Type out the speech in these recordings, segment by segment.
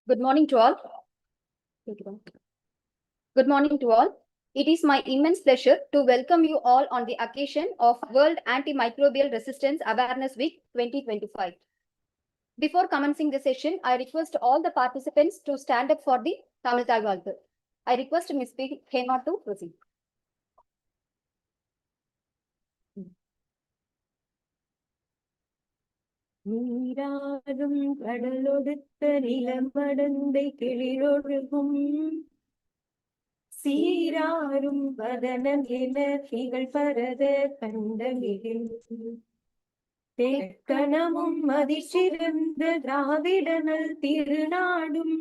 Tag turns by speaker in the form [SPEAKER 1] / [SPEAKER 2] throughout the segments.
[SPEAKER 1] Good morning to all. Good morning to all. It is my immense pleasure to welcome you all on the occasion of World Antimicrobial Resistance Awareness Week 2025. Before commencing the session, I request all the participants to stand up for the Tamil Tagvaltu. I request Ms. P. Hema to proceed.
[SPEAKER 2] நீராறும் கடலொடுத்த நிலமடந்தை கிளிரொழுகும் சீராறும் வதனம் என திகழ் பரத கண்டமிழில் தெக்கணமும் மதிசிறந்த திராவிடனல் திருநாடும்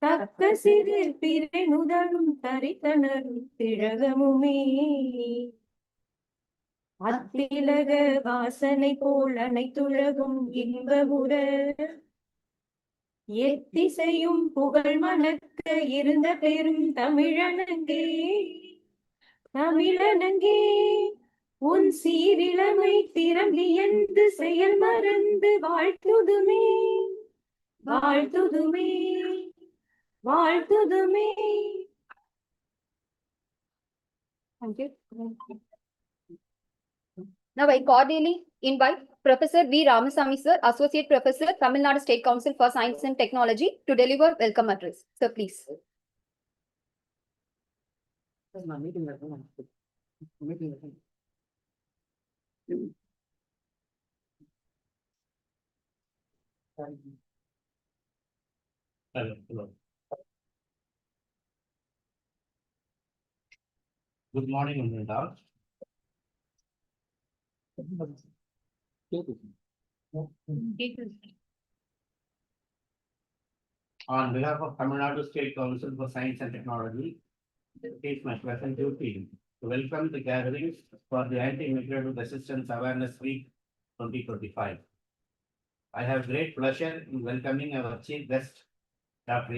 [SPEAKER 2] தக்க சிறு பிறனுதலும் தரித்தனரும் திழகமுமே அத்திலக வாசனை போல் அனைத்துலகும் இன்பமுற எத்திசையும் புகழ் மணக்க இருந்த பெரும் தமிழனங்கே தமிழனங்கே உன் சீரிழமை திறம்பியந்து செயல் மறந்து வாழ்த்துதுமே வாழ்த்துதுமே வாழ்த்துதுமே.
[SPEAKER 1] Thank you. Now I cordially invite Professor V. Ramasamy Sir, Associate Professor, Tamil Nadu State Council for Science and Technology, to deliver welcome address. Sir, please.
[SPEAKER 3] Hello. Good morning, Amrita. On behalf of Tamil Nadu State Council for Science and Technology, it is my pleasant duty to welcome the gatherings for the Antimicrobial Resistance Awareness Week 2025. I have great pleasure in welcoming our chief guest, Dr. E.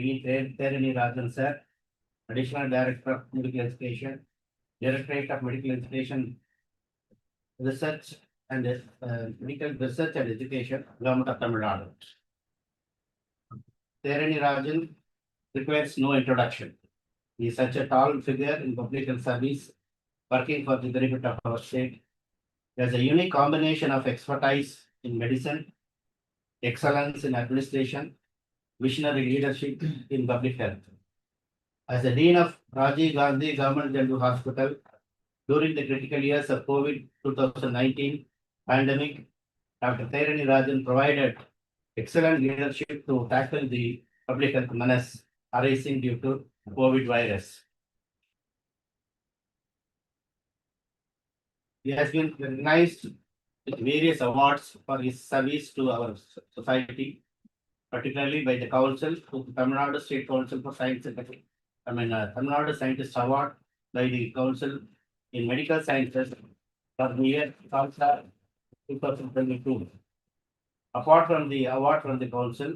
[SPEAKER 3] Therani Rajan Sir, Additional Director of Medical Education, Directorate of Medical Education Research and Medical Research and Education, Government of Tamil Nadu. Therani Rajan requires no introduction. He is such a tall figure in public health service, working for the benefit of our state. He has a unique combination of expertise in medicine, excellence in administration, visionary leadership in public health. As the Dean of Rajiv Gandhi Government General Hospital, during the critical years of COVID 2019 pandemic, Dr. Therani Rajan provided excellent leadership to tackle the public health menace arising due to COVID virus. He has been recognized with various awards for his service to our society, particularly by the Council, Tamil Nadu State Council for Science and Technology. Tamil Nadu Scientist Award by the Council in Medical Sciences for the year 2022. Apart from the award from the Council,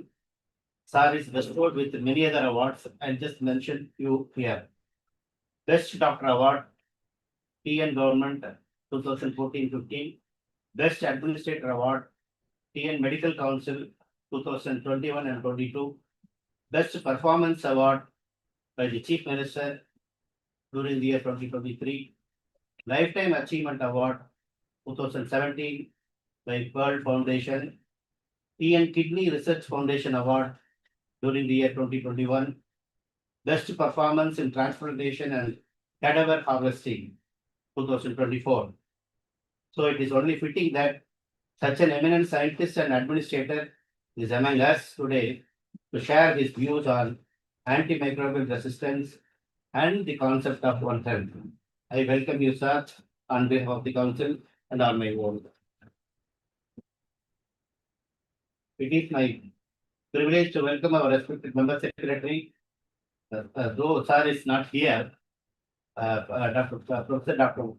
[SPEAKER 3] Sir is bestowed with many other awards. I'll just mention few here. Best Doctor Award, TN Government 2014-15. Best Administrator Award, TN Medical Council 2021 and 22. Best Performance Award by the Chief Minister during the year 2023. Lifetime Achievement Award 2017 by Pearl Foundation. TN Kidney Research Foundation Award during the year 2021. Best Performance in Transplantation and Cadaver Harvesting 2024. So it is only fitting that such an eminent scientist and administrator is among us today to share his views on antimicrobial resistance and the concept of One Health. I welcome you, sir, on behalf of the Council and on my own. It is my privilege to welcome our respected Member Secretary, though sir is not here, Professor Dr.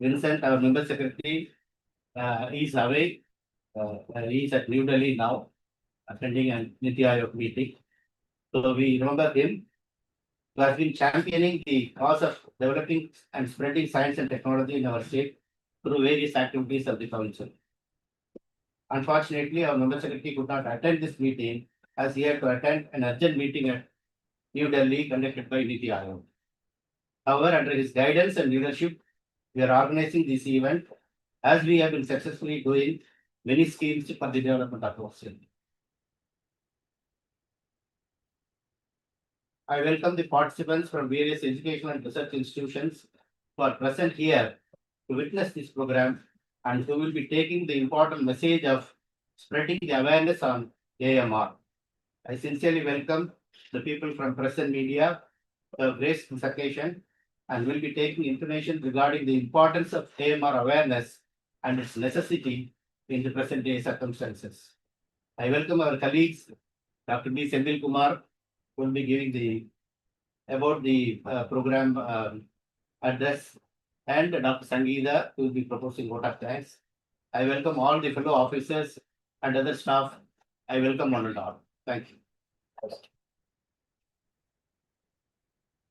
[SPEAKER 3] Vincent, our Member Secretary, is away. He is at New Delhi now, attending a Niti Aayog meeting. So we remember him, who has been championing the cause of developing and spreading science and technology in our state through various activities of the Council. Unfortunately, our Member Secretary could not attend this meeting as he had to attend an urgent meeting at New Delhi conducted by Niti Aayog. However, under his guidance and leadership, we are organizing this event as we have been successfully doing many schemes for the development of our state. I welcome the participants from various educational and research institutions who are present here to witness this program and who will be taking the important message of spreading the awareness on AMR. I sincerely welcome the people from press and media who have graced this occasion and will be taking information regarding the importance of AMR awareness and its necessity in the present day circumstances. I welcome our colleagues, Dr. B. Sendil Kumar, who will be giving about the program address, and Dr. Sangeeta, who will be proposing vote of thanks. I welcome all the fellow officers and other staff. I welcome one and all. Thank you.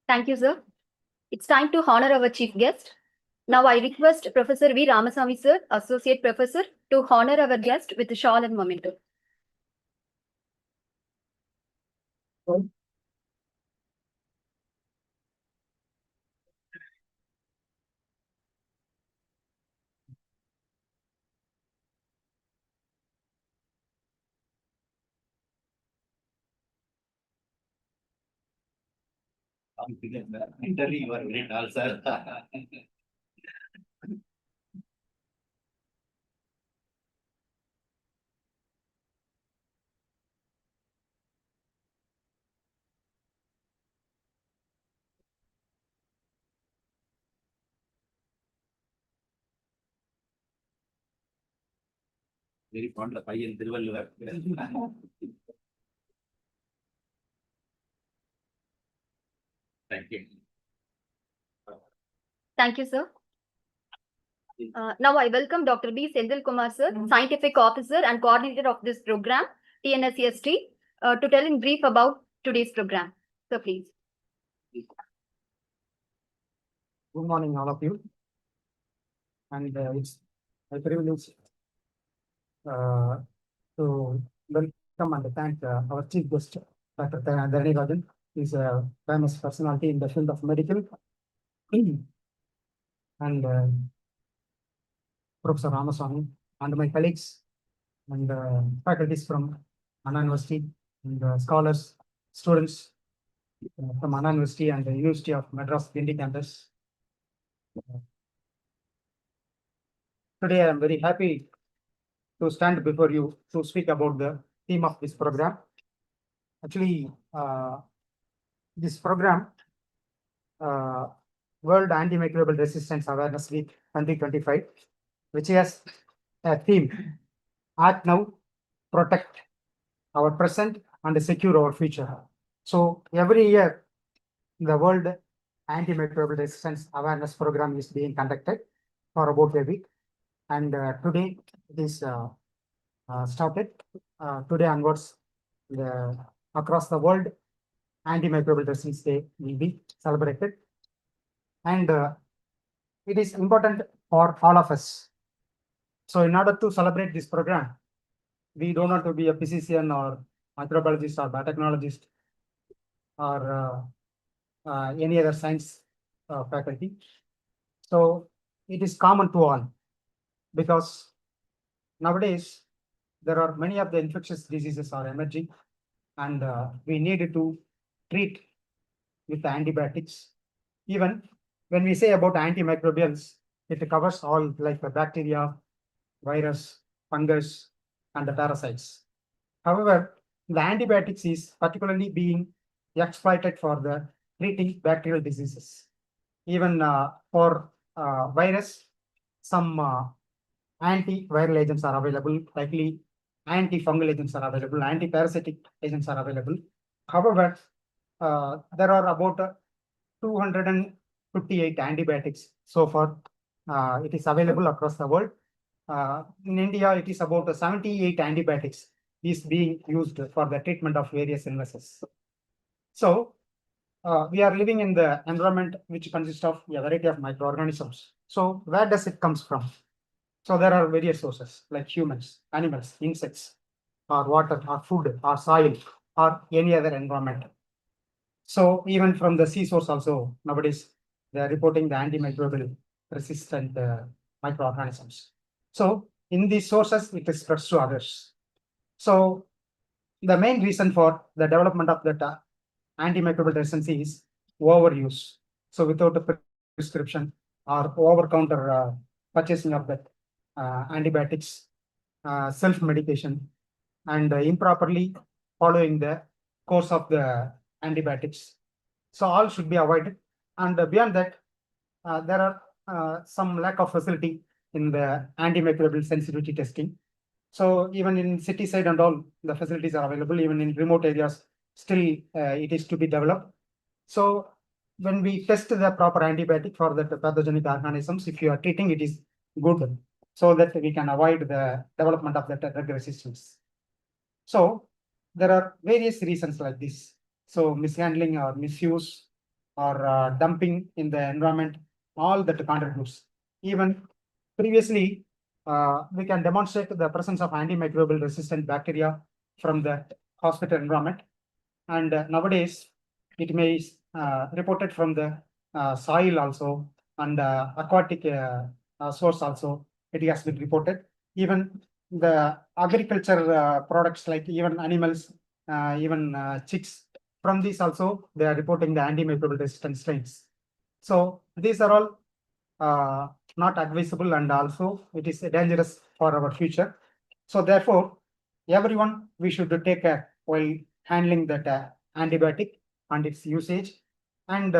[SPEAKER 1] Thank you, sir. It's time to honor our chief guest. Now I request Professor V. Ramasamy, sir, Associate Professor, to honor our guest with a shawl and memento.
[SPEAKER 3] Interview, you are very tall, sir. Very fond of பையன் Thiruvalluvar. Thank you.
[SPEAKER 1] Thank you, sir. Now I welcome Dr. B. Sendil Kumar, sir, Scientific Officer and Coordinator of this program, TNSEST, to tell in brief about today's program. So please.
[SPEAKER 4] Good morning, all of you. And it's a privilege to welcome and thank our chief guest, Dr. Dharani Rajan. He's a famous personality in the field of medical. And Professor Ramasamy and my colleagues and faculties from Anna University and scholars, students from Anna University and the University of Madras Guindy campus. Today I am very happy to stand before you to speak about the theme of this program. Actually, this program, World Antimicrobial Resistance Awareness Week 2025, which has a theme, Act Now, Protect Our Present and Secure Our Future. So every year, the World Antimicrobial Resistance Awareness Program is being conducted for about a week. And today it is started. Today onwards, across the world, Antimicrobial Resistance Day will be celebrated. And it is important for all of us. So in order to celebrate this program, we don't want to be a physician or microbiologist or biotechnologist or any other science faculty. So it is common to all, because nowadays there are many of the infectious diseases are emerging, and we need to treat with antibiotics. Even when we say about antimicrobials, it covers all like the bacteria, virus, fungus, and the parasites. However, the antibiotics is particularly being exploited for the treating bacterial diseases. Even for virus, some antiviral agents are available, likely antifungal agents are available, antiparasitic agents are available. However, there are about 258 antibiotics so far. It is available across the world. In India, it is about 78 antibiotics is being used for the treatment of various illnesses. So we are living in the environment which consists of a variety of microorganisms. So where does it comes from? So there are various sources like humans, animals, insects, or water or food or soil or any other environment. So even from the sea source also, nowadays they are reporting the antimicrobial resistant microorganisms. So in these sources, it is spreads to others. So the main reason for the development of that antimicrobial resistance is overuse. So without a prescription or over-counter purchasing of that antibiotics, self-medication, and improperly following the course of the antibiotics. So all should be avoided. And beyond that, there are some lack of facility in the antimicrobial sensitivity testing. So even in city side and all, the facilities are available. Even in remote areas, still it is to be developed. So when we test the proper antibiotic for the pathogenic organisms, if you are treating, it is good, so that we can avoid the development of the drug resistance. So there are various reasons like this. So mishandling or misuse or dumping in the environment, all that contributes. Even previously, we can demonstrate the presence of antimicrobial resistant bacteria from the hospital environment. And nowadays, it may be reported from the soil also, and aquatic source also, it has been reported. Even the agriculture products, like even animals, even chicks, from these also, they are reporting the antimicrobial resistant strains. So these are all not advisable, and also it is dangerous for our future. So therefore, everyone, we should take care while handling that antibiotic and its usage. And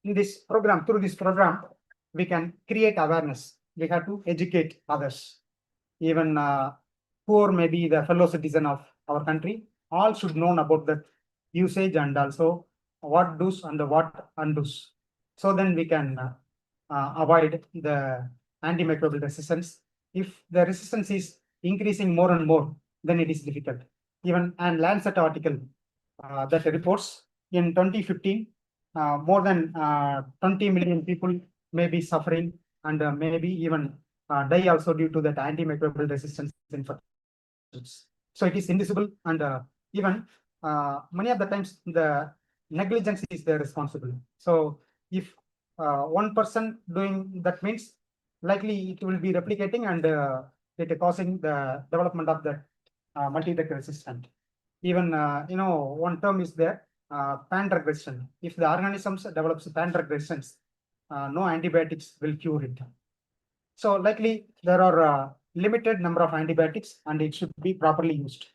[SPEAKER 4] in this program, through this program, we can create awareness. We have to educate others. Even poor, maybe the fellow citizen of our country, all should know about the usage and also what do's and what undo's. So then we can avoid the antimicrobial resistance. If the resistance is increasing more and more, then it is difficult. Even an Lancet article that reports in 2015, more than 20 million people may be suffering, and maybe even die also due to that antimicrobial resistance infections. So it is invisible, and even many of the times the negligence is the responsible. So if one person doing that, means likely it will be replicating, and it causing the development of the multi-drug resistant. Even one term is there, pan drug resistance. If the organisms develops pan drug resistance, no antibiotics will cure it. So likely there are limited number of antibiotics, and it should be properly used.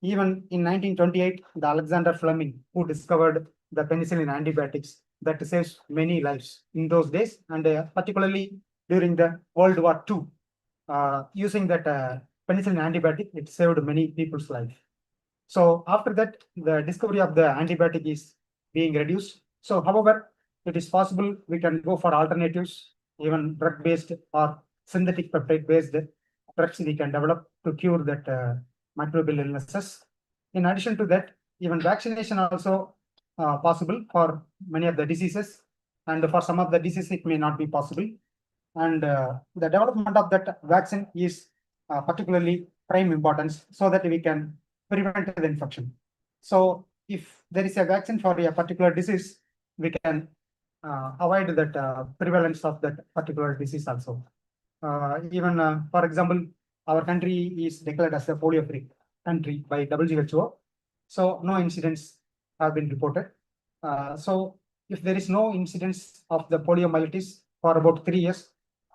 [SPEAKER 4] Even in 1928, the Alexander Fleming, who discovered the penicillin antibiotics, that saves many lives in those days, and particularly during the World War II, using that penicillin antibiotic, it saved many people's life. So after that, the discovery of the antibiotic is being reduced. So however, it is possible we can go for alternatives, even drug-based or synthetic peptide-based drugs we can develop to cure that microbial illnesses. In addition to that, even vaccination also possible for many of the diseases, and for some of the diseases it may not be possible. And the development of that vaccine is particularly prime importance, so that we can prevent the infection. So if there is a vaccine for a particular disease, we can avoid that prevalence of that particular disease also. Even for example, our country is declared as a polio-free country by WHO. So no incidents have been reported. So if there is no incidence of the poliomyelitis for about 3 years,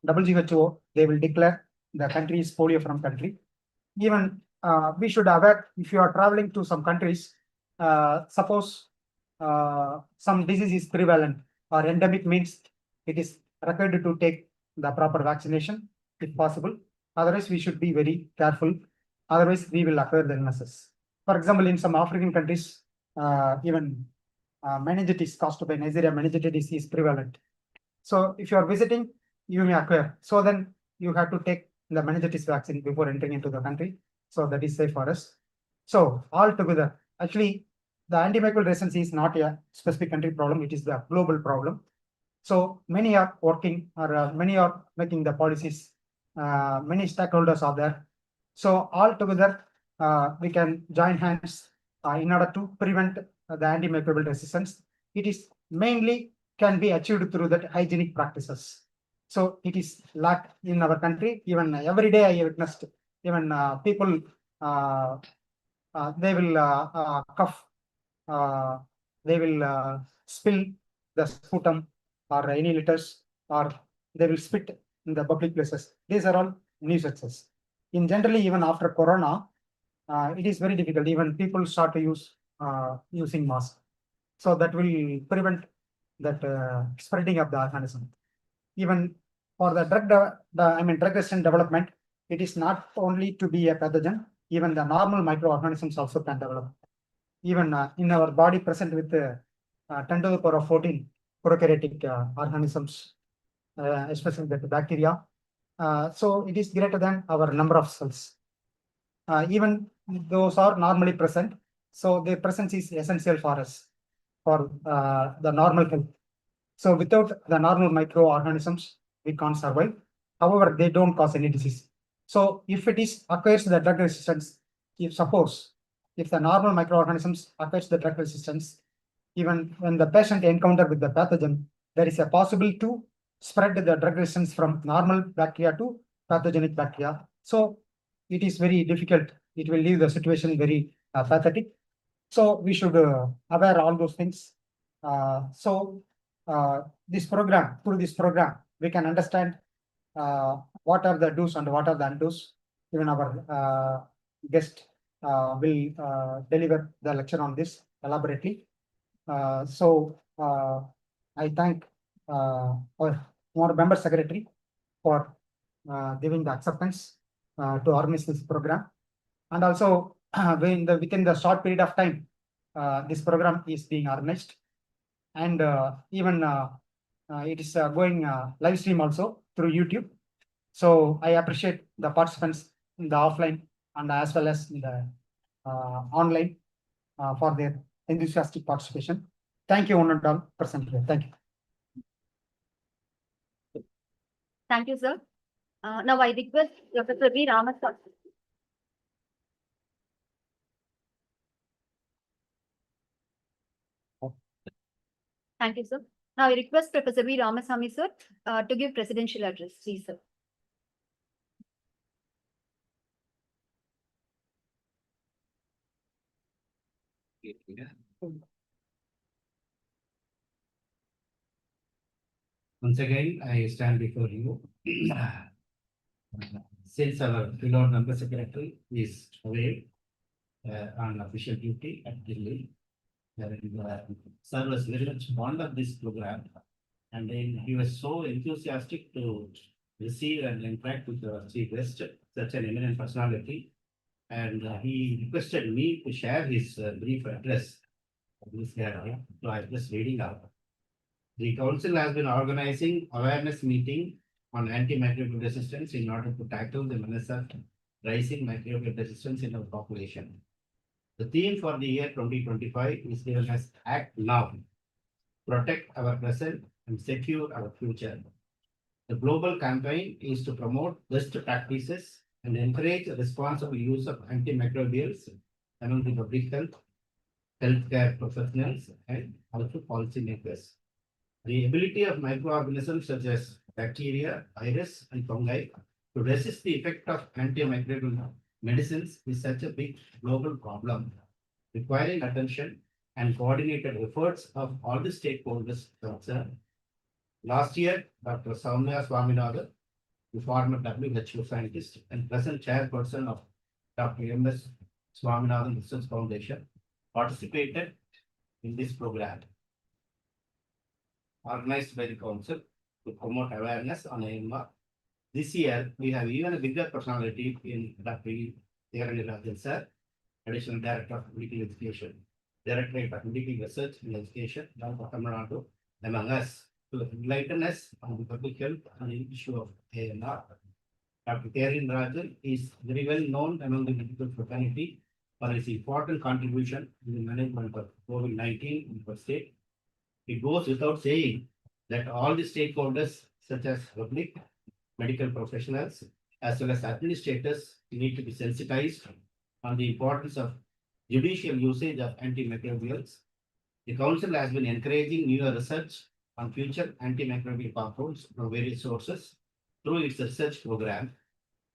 [SPEAKER 4] WHO, they will declare the country is polio from country. Even we should aware, if you are traveling to some countries, suppose some disease is prevalent or endemic, means it is required to take the proper vaccination if possible. Otherwise, we should be very careful. Otherwise, we will acquire the illnesses. For example, in some African countries, even meningitis caused by Neisseria meningitis is prevalent. So if you are visiting, you may acquire. So then you have to take the meningitis vaccine before entering into the country. So that is safe for us. So altogether, actually, the antimicrobial resistance is not a specific country problem, it is the global problem. So many are working, or many are making the policies, many stakeholders are there. So altogether, we can join hands in order to prevent the antimicrobial resistance. It is mainly can be achieved through that hygienic practices. So it is lack in our country. Even every day I witnessed even people they will cough, they will spill the sputum or any litters, or they will spit in the public places. These are all nuisances. In generally, even after Corona, it is very difficult. Even people start to use using mask, so that will prevent that spreading of the organism. Even for the drug resistant development, it is not only to be a pathogen. Even the normal microorganisms also can develop. Even in our body present with 10 to the power of 14 prokaryotic organisms, especially the bacteria. So it is greater than our number of cells. Even those are normally present. So their presence is essential for us, for the normal health. So without the normal microorganisms, we can't survive. However, they don't cause any disease. So if it is acquires the drug resistance, if suppose if the normal microorganisms acquires the drug resistance, even when the patient encounter with the pathogen, there is a possible to spread the drug resistance from normal bacteria to pathogenic bacteria. So it is very difficult. It will leave the situation very pathetic. So we should aware all those things. So this program, through this program, we can understand what are the do's and what are the undo's. Even our guest will deliver the lecture on this elaborately. So I thank our member secretary for giving the acceptance to organize this program, and also within the short period of time this program is being organized, and even it is going live stream also through YouTube. So I appreciate the participants in the offline and as well as in the online for their enthusiastic participation. Thank you, one and all present here. Thank you.
[SPEAKER 1] Thank you, sir. Now I request Professor V. Ramaswamy. Thank you, sir. Now I request Professor V. Ramaswamy, sir, to give presidential address. Please, sir.
[SPEAKER 3] Once again, I stand before you. Since our fellow member secretary is away on official duty at Delhi, sir was very much fond of this program, and then he was so enthusiastic to receive and interact with the chief guest, such an eminent personality, and he requested me to share his brief address of this gathering. So I'm just reading out. The council has been organizing awareness meeting on antimicrobial resistance in order to tackle the menace of rising microbial resistance in our population. The theme for the year 2025 is given as Act Now, Protect Our Present and Secure Our Future. The global campaign is to promote best practices and encourage responsible use of antimicrobials among the public health, healthcare professionals, and also policymakers. The ability of microorganisms such as bacteria, virus, and fungi to resist the effect of antimicrobial medicines is such a big global problem, requiring attention and coordinated efforts of all the stakeholders concerned. Last year, Dr. Soumya Swaminathan, the former WHO scientist and present chairperson of Dr. M.S. Swaminathan Research Foundation, participated in this program organized by the council to promote awareness on AMR. This year, we have even a bigger personality in Dr. Rajan sir, Additional Director of Medical Education, Directorate of Medical Research and Education, Dr. Tamil Nadu, among us, to enlighten us on the public health and the issue of AMR. Dr. Rajan is very well known among the medical fraternity for his important contribution in the management of COVID-19 in the state. It goes without saying that all the stakeholders, such as public, medical professionals, as well as administrators, need to be sensitized on the importance of judicial usage of antimicrobials. The Council has been encouraging newer research on future antimicrobial compounds from various sources through its research program,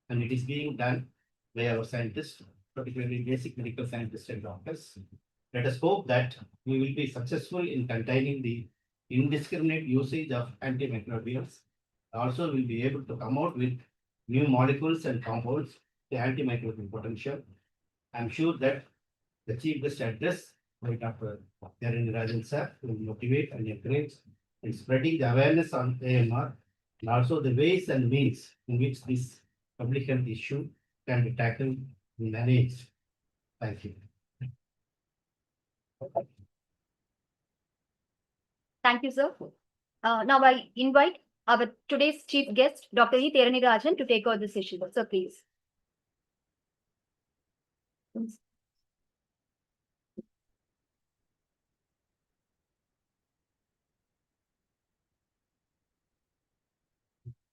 [SPEAKER 3] and it is being done by our scientists, particularly basic medical scientists and doctors. Let us hope that we will be successful in containing the indiscriminate usage of antimicrobials. Also, we'll be able to come out with new molecules and compounds, the antimicrobial potential. I'm sure that the chief guest address by Dr. Rajan sir will motivate and encourage in spreading the awareness on AMR and also the ways and means in which this public health issue can be tackled and managed. Thank you.
[SPEAKER 1] Thank you, sir. Now I invite our today's chief guest, Dr. E. Rajan, to take over the session. Sir, please.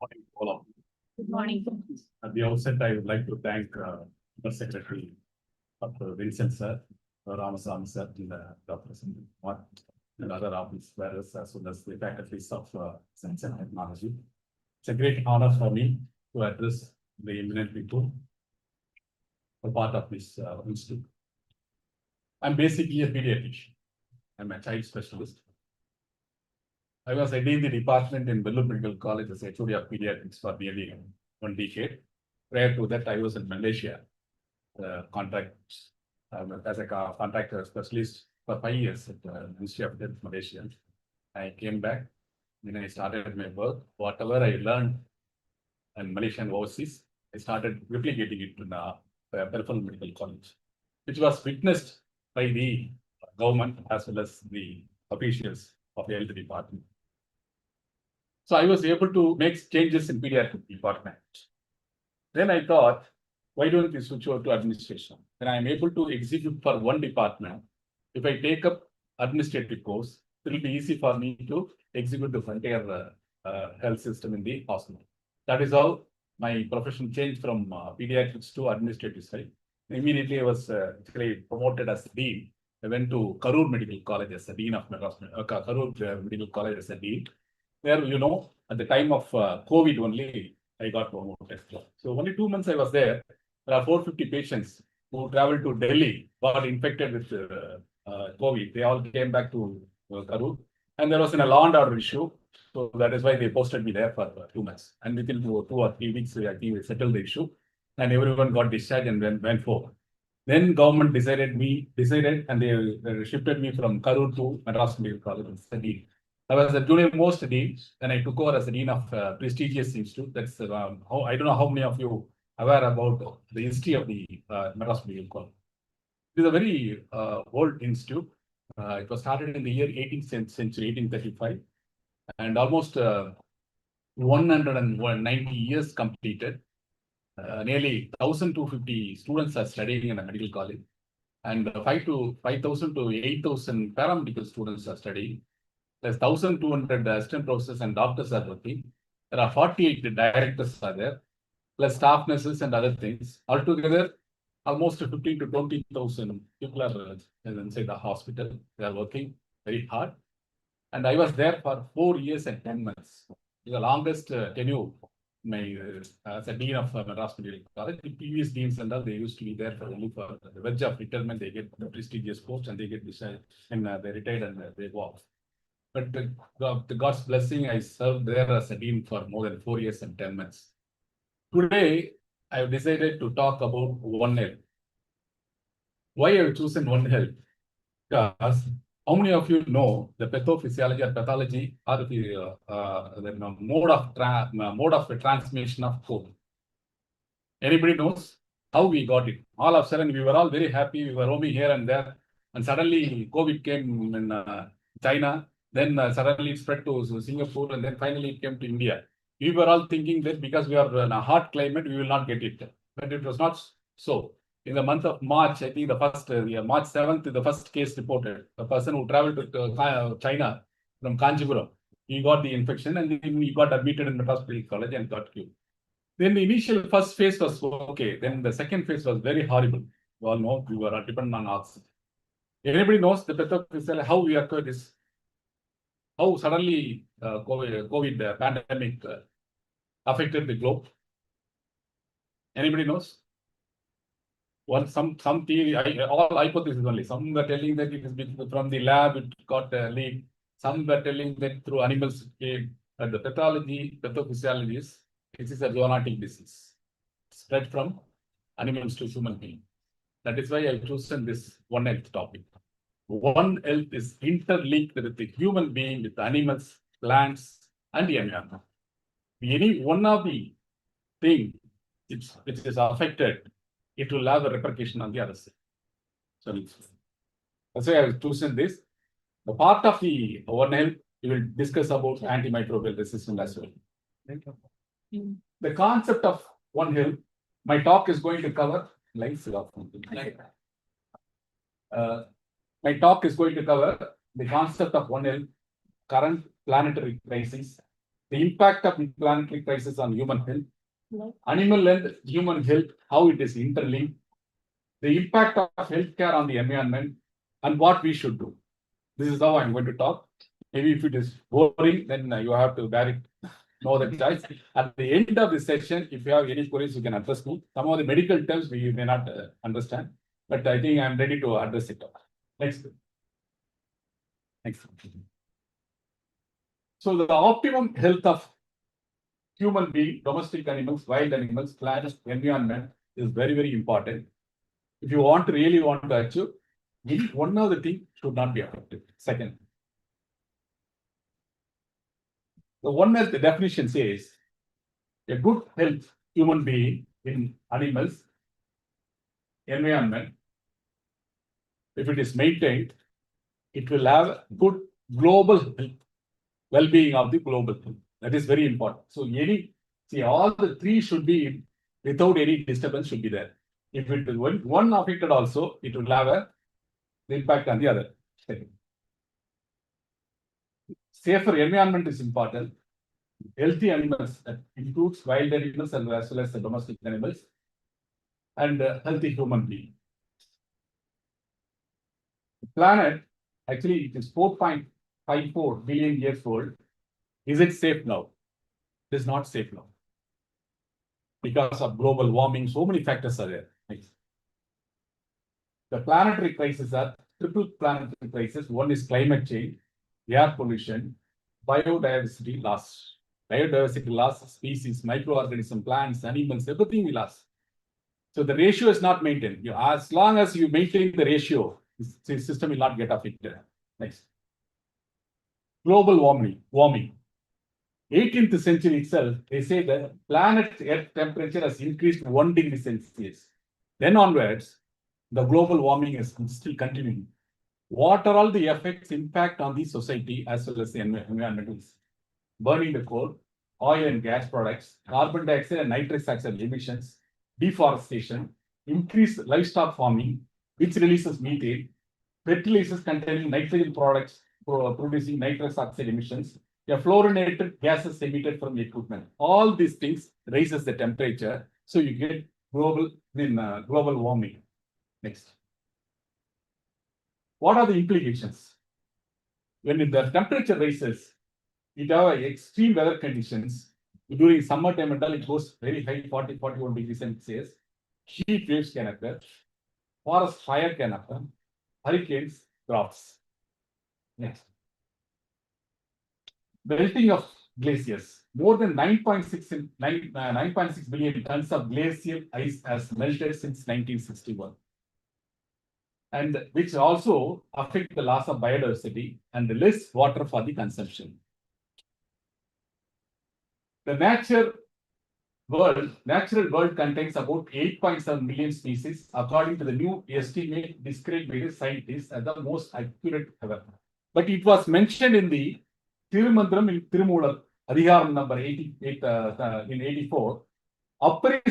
[SPEAKER 5] Morning, all of you.
[SPEAKER 2] Good morning.
[SPEAKER 5] At the outset, I would like to thank the Secretary, Dr. Vincent sir, Ramasamy sir, and Dr. Sindhu, and other office bearers, as well as the faculties of Science and Technology. It's a great honor for me to address the eminent people, a part of this institute. I'm basically a pediatrician. I'm a child specialist. I was heading the department in Vellore Medical College as HOD of pediatrics for nearly 1 decade. Prior to that, I was in Malaysia, as a contractor specialist for 5 years at the Ministry of Health, Malaysia. I came back, then I started my work. Whatever I learned in Malaysia and overseas, I started replicating it in Peripheral Medical College, which was witnessed by the government as well as the officials of the health department. So I was able to make changes in pediatric department. Then I thought, why don't we switch over to administration? Then I am able to execute for one department. If I take up administrative course, it will be easy for me to execute the entire health system in the hospital. That is how my profession changed from pediatrics to administrative side. Immediately I was actually promoted as dean. I went to Karur Medical College as a dean of Karur Medical College as a dean. There, at the time of COVID only, I got promoted. So only 2 months I was there. There are 450 patients who traveled to Delhi, got infected with COVID. They all came back to Karur, and there was a law and order issue. So that is why they posted me there for 2 months. And within 2 or 3 weeks, I think we settled the issue, and everyone got discharged and went forward. Then government decided, and they shifted me from Karur to Madras Medical College as a dean. I was the junior most dean, and I took over as a dean of prestigious institute. That's I don't know how many of you are aware about the history of the Madras Medical College. It is a very old institute. It was started in the year 18th century, 1835, and almost 190 years completed. Nearly 1,250 students are studying in a medical college, and 5,000 to 8,000 paramedical students are studying. There's 1,200 assistant professors and doctors are working. There are 48 directors are there, plus staff nurses and other things. Altogether, almost 15 to 20,000 people are inside the hospital. They are working very hard. And I was there for 4 years and 10 months. The longest tenure as a dean of Madras Medical College. The previous deans and all, they used to be there for only for the verge of retirement. They get the prestigious post and they get decided, and they retired and they walk. But the God's blessing, I served there as a dean for more than 4 years and 10 months. Today, I have decided to talk about One Health. Why I have chosen One Health? Because how many of you know the pathophysiology or pathology or the mode of transmission of COVID? Anybody knows how we got it? All of a sudden, we were all very happy. We were roaming here and there, and suddenly COVID came in China. Then suddenly it spread to Singapore, and then finally it came to India. We were all thinking that because we are in a hot climate, we will not get it. But it was not so. In the month of March, I think the first, March 7th, the first case reported. The person who traveled to China from Kanchipuram, he got the infection and then he got admitted in Madras Medical College and got cured. Then the initial first phase was okay. Then the second phase was very horrible. You all know we were dependent on oxygen. Anybody knows the pathophysiology, how we occur this? How suddenly COVID pandemic affected the globe? Anybody knows? Some theory, all hypotheses only. Some were telling that it is from the lab, it got leaked. Some were telling that through animals it came. But the pathophysiology is, this is a zoonotic disease. Spread from animals to human being. That is why I've chosen this One Health topic. One Health is interlinked with the human being, with animals, plants, and the environment. Any one of the thing which is affected, it will have a repercussion on the other side. So that's why I've chosen this. The part of the One Health, we will discuss about antimicrobial resistance as well. The concept of One Health, my talk is going to cover my talk is going to cover the concept of One Health, current planetary crisis, the impact of the planetary crisis on human health, animal and human health, how it is interlinked, the impact of healthcare on the environment, and what we should do. This is how I'm going to talk. Maybe if it is boring, then you have to bear it. No other choice. At the end of the session, if you have any queries, you can address me. Some of the medical terms we may not understand, but I think I'm ready to address it. Next. Next. So the optimum health of human being, domestic animals, wild animals, plants, environment is very, very important. If you really want to achieve, one of the things should not be affected. Second, the One Health definition says a good health human being in animals, environment, if it is maintained, it will have good global health, well-being of the global health. That is very important. So all the three should be without any disturbance should be there. If it is one affected also, it will have an impact on the other. Safer environment is important. Healthy animals, that includes wild animals as well as the domestic animals, and healthy human being. The planet, actually, it is 4.54 billion years old. Is it safe now? It is not safe now. Because of global warming, so many factors are there. Next. The planetary crises are triple planetary crisis. One is climate change, air pollution, biodiversity loss. Biodiversity loss, species, microorganisms, plants, animals, everything we lost. So the ratio is not maintained. As long as you maintain the ratio, the system will not get affected. Next. Global warming. 18th century itself, they say that planet Earth temperature has increased 1 degree Celsius. Then onwards, the global warming is still continuing. What are all the effects, impact on the society as well as the environment? Burning the coal, oil and gas products, carbon dioxide and nitrous oxide emissions, deforestation, increased livestock farming, which releases methane, fertilizers containing nitrogen products producing nitrous oxide emissions, fluorinated gases emitted from the equipment. All these things raises the temperature, so you get global warming. Next. What are the implications? When the temperature rises, it have extreme weather conditions. During summertime, it goes very high, 40-41 degrees Celsius. Heat waves can occur. Forest fire can occur. Hurricanes, droughts. Next. Melting of glaciers. More than 9.6 billion tons of glacial ice has melted since 1961. And which also affect the loss of biodiversity and the less water for the consumption. The natural world contains about 8.7 million species, according to the new estimate described by the scientists as the most accurate ever. But it was mentioned in the Tirumandram in Tirumular, Adhigaram number 88 in 84. அப்பரி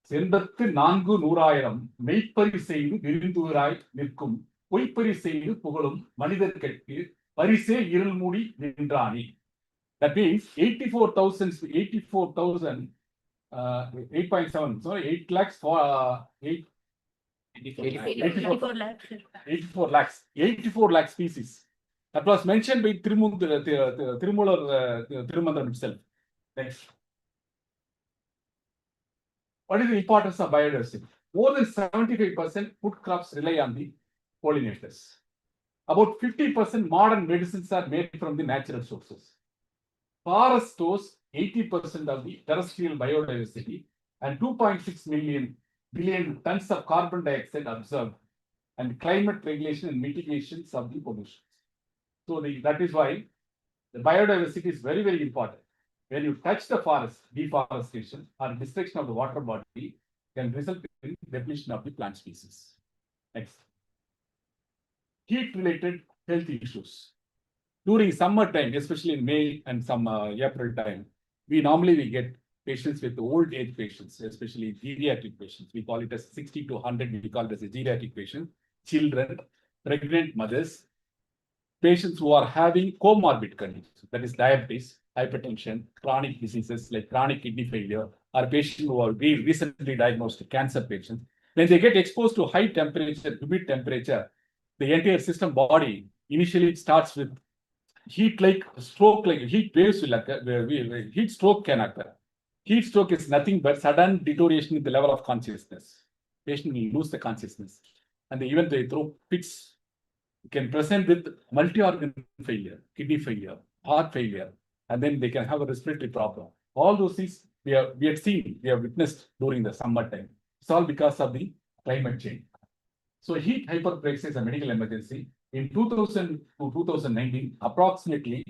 [SPEAKER 5] செண்பத்து நான்கு நூறாயிரம் மெய்ப்பரி செய்து விருந்துவராய் நிற்கும் பொய்ப்பரி செய்து புகழும் மனிதர்கட்கு பரிசே இருள் மூடி நின்றானே. That means 8.7, sorry, 8 lakhs for 8 84 lakhs. 84 lakhs. 84 lakh species. That was mentioned by Tirumandram itself. Next. What is the importance of biodiversity? More than 75% food crops rely on the pollinators. About 50% modern medicines are made from the natural sources. Forest stores 80% of the terrestrial biodiversity and 2.6 billion tons of carbon dioxide absorbed, and climate regulation and mitigations of the pollution. So that is why the biodiversity is very, very important. When you touch the forest, deforestation or destruction of the water body can result in depletion of the plant species. Next. Heat-related health issues. During summer time, especially in May and some April time, we normally get patients with old age patients, especially geriatric patients. We call it as 60 to 100, we call it as a geriatric patient, children, pregnant mothers, patients who are having comorbid conditions, that is diabetes, hypertension, chronic diseases like chronic kidney failure, or patients who are recently diagnosed cancer patients. When they get exposed to high temperature, humid temperature, the entire system body initially starts with heat like stroke, like heat waves will occur, heat stroke can occur. Heat stroke is nothing but sudden deterioration in the level of consciousness. Patient will lose the consciousness. And even they throw fits, can present with multi-organ failure, kidney failure, heart failure, and then they can have a respiratory problem. All those things we have witnessed during the summer time. It's all because of the climate change. So heat hyperplasia is a medical emergency. In 2000 to 2019, approximately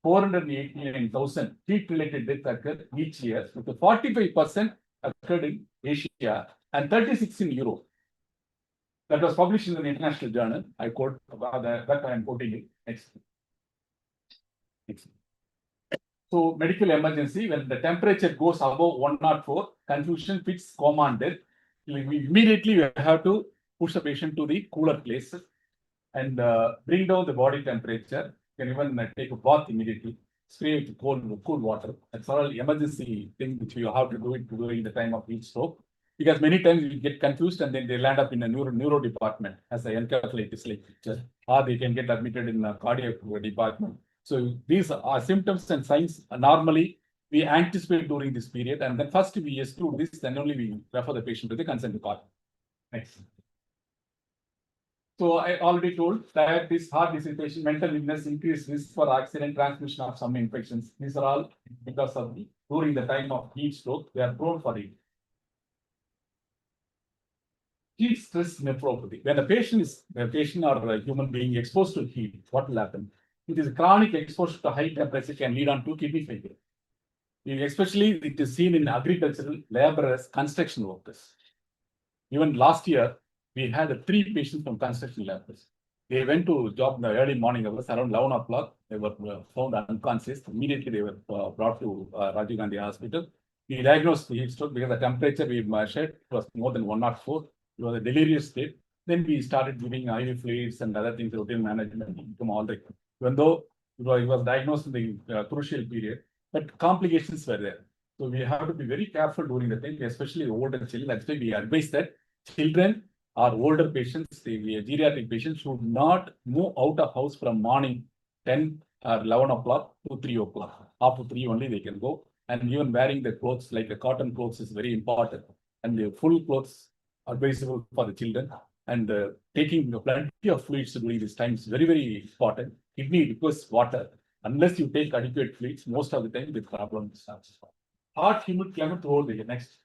[SPEAKER 5] 489,000 heat-related deaths occurred each year, with 45% occurred in Asia and 36% in Europe. That was published in an international journal. I quote that I am quoting it. Next. So medical emergency, when the temperature goes above 104, confusion, fits, coma, and death, immediately we have to push the patient to the cooler place and bring down the body temperature. You can even take a bath immediately, spray with cool water. That's all emergency thing which you have to do it during the time of heat stroke. Because many times you get confused and then they land up in a neuro department as a encephalitis like picture, or they can get admitted in a cardiac department. So these are symptoms and signs normally we anticipate during this period, and then first we exclude this, then only we refer the patient to the consent card. Next. So I already told diabetes, heart disease patient, mental illness, increased risk for accident, transmission of some infections. These are all because of during the time of heat stroke, they are prone for it. Heat stress nephropathy. When a patient or a human being exposed to heat, what will happen? It is chronic exposure to high temperature can lead on to kidney failure. Especially it is seen in agricultural, laborers, construction workers. Even last year, we had 3 patients from construction laborers. They went to job in the early morning hours, around 11 o'clock. They were found unconscious. Immediately, they were brought to Rajiv Gandhi Hospital. We diagnosed heat stroke because the temperature we measured was more than 104. It was a delirious state. Then we started giving IV fluids and other things, routine management, become all right. Even though it was diagnosed in the crucial period, but complications were there. So we have to be very careful during the time, especially older children. That's why we advise that children or older patients, the geriatric patients, should not move out of house from morning 10 or 11 o'clock to 3 o'clock. After 3 only they can go. And even wearing the clothes like the cotton clothes is very important. And the full clothes are advisable for the children. And taking plenty of fluids during this time is very, very important. Kidney requires water. Unless you take adequate fluids, most of the time the problem starts. Hot, humid climate throughout the year. Next.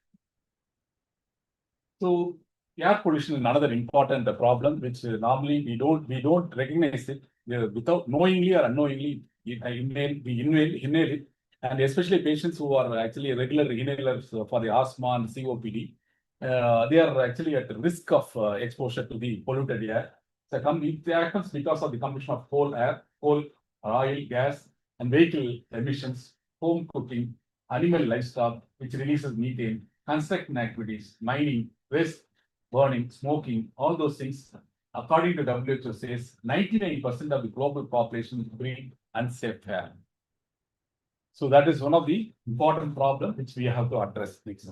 [SPEAKER 5] So air pollution is another important problem, which normally we don't recognize it without knowingly or unknowingly. We inhale it, and especially patients who are actually regular inhalers for the asthma and COPD, they are actually at risk of exposure to the polluted air. So it happens because of the combustion of coal, oil, gas, and vehicle emissions, home cooking, animal livestock, which releases methane, construction activities, mining, waste burning, smoking, all those things. According to WHO says, 99% of the global population breathe unsafe air. So that is one of the important problems which we have to address next.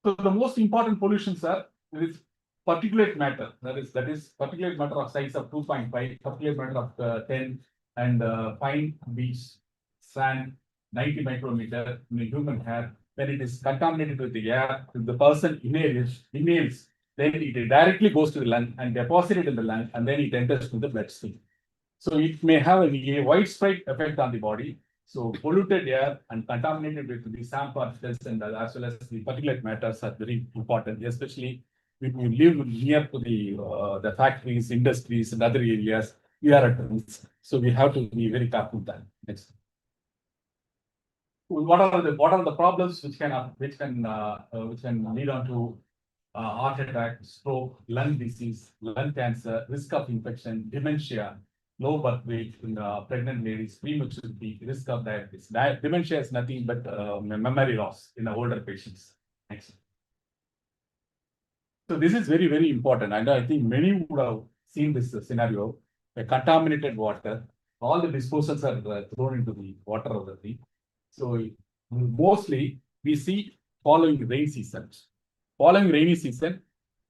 [SPEAKER 5] So the most important pollutions are there is particulate matter. That is particulate matter of size of 2.5, particulate matter of 10, and fine beach, sand, 90 micrometer in the human hair. When it is contaminated with the air, if the person inhales, then it directly goes to the lung and deposited in the lung, and then it enters to the bloodstream. So it may have a widespread effect on the body. So polluted air and contaminated with the SAM particles and as well as the particulate matters are very important, especially when you live near to the factories, industries, and other areas. We are at risk, so we have to be very careful with that. Next. What are the problems which can lead on to heart attack, stroke, lung disease, lung cancer, risk of infection, dementia, low birth weight in pregnant ladies, prematurity, risk of diabetes. Dementia is nothing but memory loss in the older patients. Next. So this is very, very important. And I think many would have seen this scenario, a contaminated water, all the disposals are thrown into the water of the sea. So mostly we see following rain seasons. Following rainy season,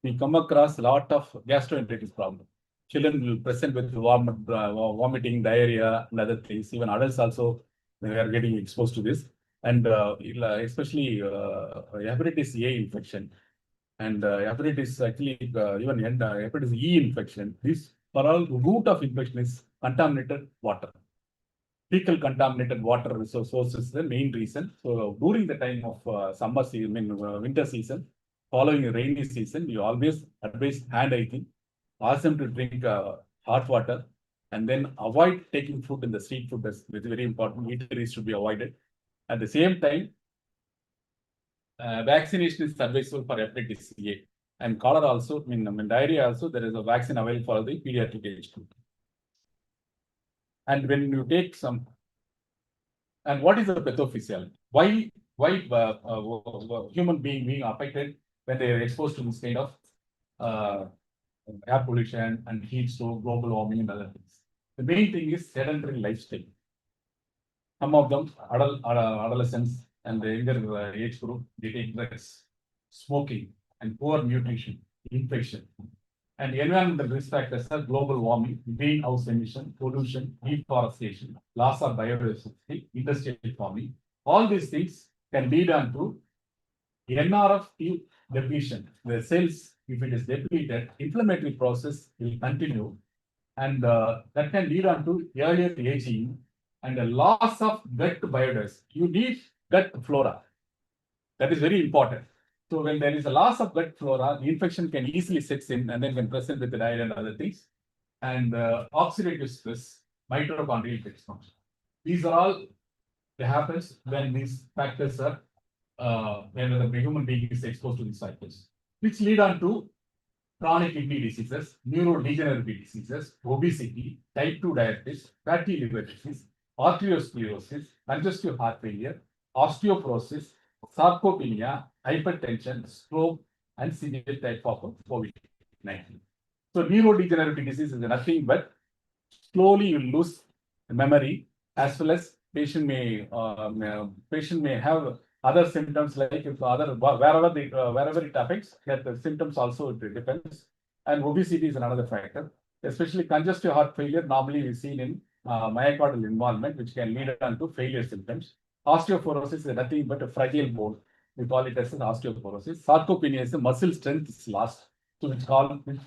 [SPEAKER 5] we come across a lot of gastroenteritis problem. Children will present with vomiting, diarrhea, and other things. Even adults also, they are getting exposed to this. And especially hepatitis A infection. And hepatitis actually, even hepatitis E infection. This for all root of infection is contaminated water. Fecal contaminated water source is the main reason. So during the time of summer season, winter season, following a rainy season, we always advise hand hygiene, ask them to drink hot water, and then avoid taking food in the street food. That's very important. Eateries should be avoided. At the same time, vaccination is advisable for hepatitis A and cholera also. I mean diarrhea also. There is a vaccine available for the pediatric age group. And when you take some, and what is the pathophysiology? Why human being affected when they are exposed to this kind of air pollution and heat stroke, global warming, and other things? The main thing is sedentary lifestyle. Some of them, adolescents and the younger age group, they take drugs, smoking, and poor nutrition, infection. And environmental risk factors are global warming, greenhouse emission, pollution, deforestation, loss of biodiversity, industrial farming. All these things can lead on to NRF2 depletion. The cells, if it is depleted, inflammatory process will continue, and that can lead on to earlier aging and a loss of gut biodiversity. You need gut flora. That is very important. So when there is a loss of gut flora, the infection can easily set in and then can present with the diarrhea and other things. And oxidative stress, mitochondrial dysfunction. These are all that happens when these factors are when the human being is exposed to these factors, which lead on to chronic kidney diseases, neurodegenerative diseases, obesity, type 2 diabetes, fatty liver disease, arteriosclerosis, congestive heart failure, osteoporosis, sarcopenia, hypertension, stroke, and severe type of COVID-19. So neurodegenerative disease is nothing but slowly you lose memory, as well as patient may have other symptoms like if wherever it affects, that the symptoms also depends. And obesity is another factor, especially congestive heart failure. Normally is seen in myocardial involvement, which can lead on to failure symptoms. Osteoporosis is nothing but a fragile bone. We call it as an osteoporosis. Sarcopenia is the muscle strength is lost, so which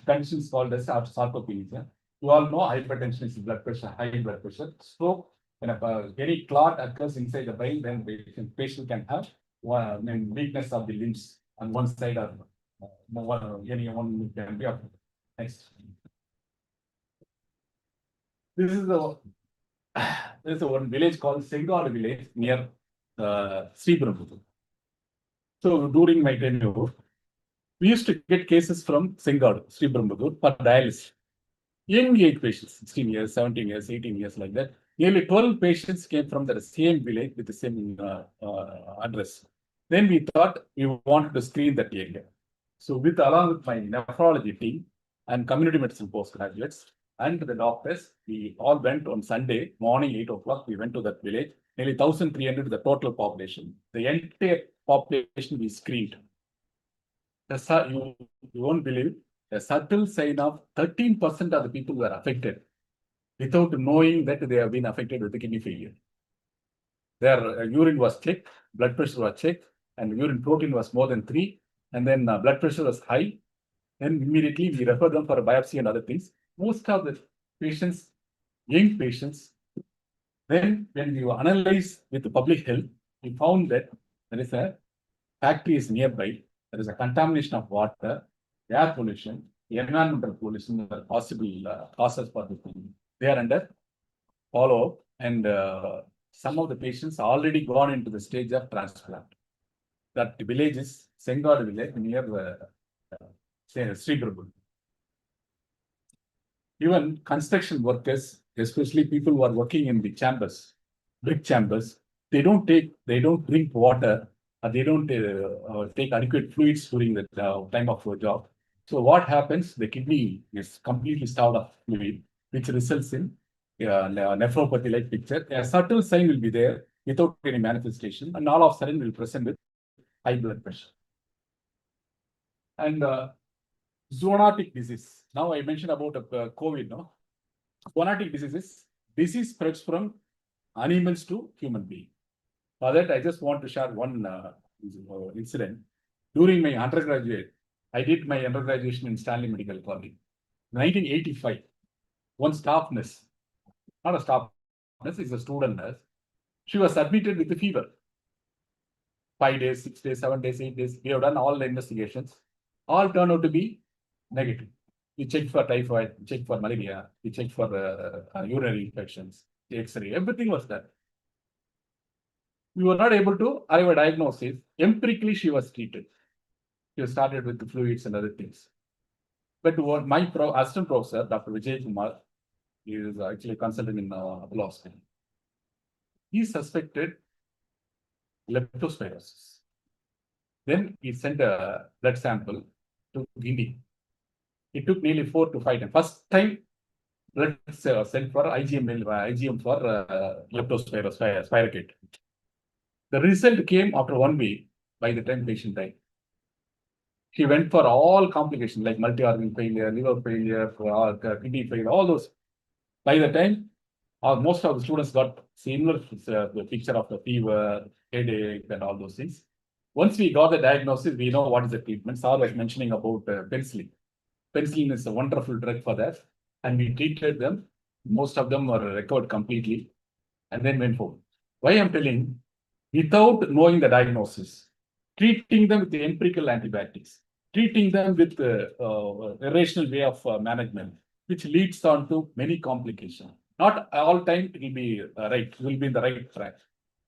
[SPEAKER 5] condition is called as sarcopenia. You all know hypertension is blood pressure, high blood pressure. Stroke, when any clot occurs inside the brain, then the patient can have weakness of the limbs on one side or any one can be affected. Next. This is one village called Sengad village near Sriperumbudur. So during my tenure, we used to get cases from Sengad, Sriperumbudur for dialysis. Young age patients, 16 years, 17 years, 18 years, like that. Nearly 12 patients came from the same village with the same address. Then we thought we wanted to screen that area. So along with my nephrology team and community medicine postgraduates and the doctors, we all went on Sunday morning, 8 o'clock. We went to that village, nearly 1,300 the total population. The entire population we screened. You won't believe, a subtle sign of 13% of the people were affected without knowing that they have been affected with the kidney failure. Their urine was checked, blood pressure was checked, and urine protein was more than 3, and then blood pressure was high. Then immediately we refer them for a biopsy and other things. Most of the patients, young patients, then when you analyze with the public health, we found that there is a factory is nearby, there is a contamination of water, air pollution, environmental pollution are possible causes for this thing. They are under follow-up, and some of the patients already gone into the stage of transplant. That village is Sengad village near Sriperumbudur. Even construction workers, especially people who are working in the chambers, big chambers, they don't drink water, or they don't take adequate fluids during the time of job. So what happens? The kidney is completely starved of fluid, which results in nephropathy-like picture. A subtle sign will be there without any manifestation, and all of a sudden will present with high blood pressure. And zoonotic disease. Now I mentioned about COVID. No, zoonotic disease spreads from animals to human being. For that, I just want to share one incident. During my undergraduate, I did my undergraduation in Stanley Medical College. 1985, one staff nurse, not a staff nurse, is a student nurse. She was admitted with a fever. 5 days, 6 days, 7 days, 8 days. We have done all the investigations. All turned out to be negative. We checked for typhoid, we checked for malaria, we checked for urinary infections, X-ray, everything was there. We were not able to arrive at a diagnosis. Empirically, she was treated. She was started with the fluids and other things. But what my assistant professor, Dr. Vijay Kumar, he is actually consulting in Apollo Hospital. He suspected leptospirosis. Then he sent a blood sample to Guinea. It took nearly 4 to 5 times. First time, blood sent for IgM for leptospirosis. The result came after 1 week. By the time patient died, he went for all complications like multi-organ failure, liver failure, kidney failure, all those. By the time, most of the students got similar picture of the fever, headache, and all those things. Once we got the diagnosis, we know what is the treatment. Sir was mentioning about penicillin. Penicillin is a wonderful drug for that, and we treated them. Most of them were recovered completely, and then went home. Why I'm telling? Without knowing the diagnosis, treating them with the empirical antibiotics, treating them with the irrational way of management, which leads on to many complications. Not all time it will be right, it will be in the right track.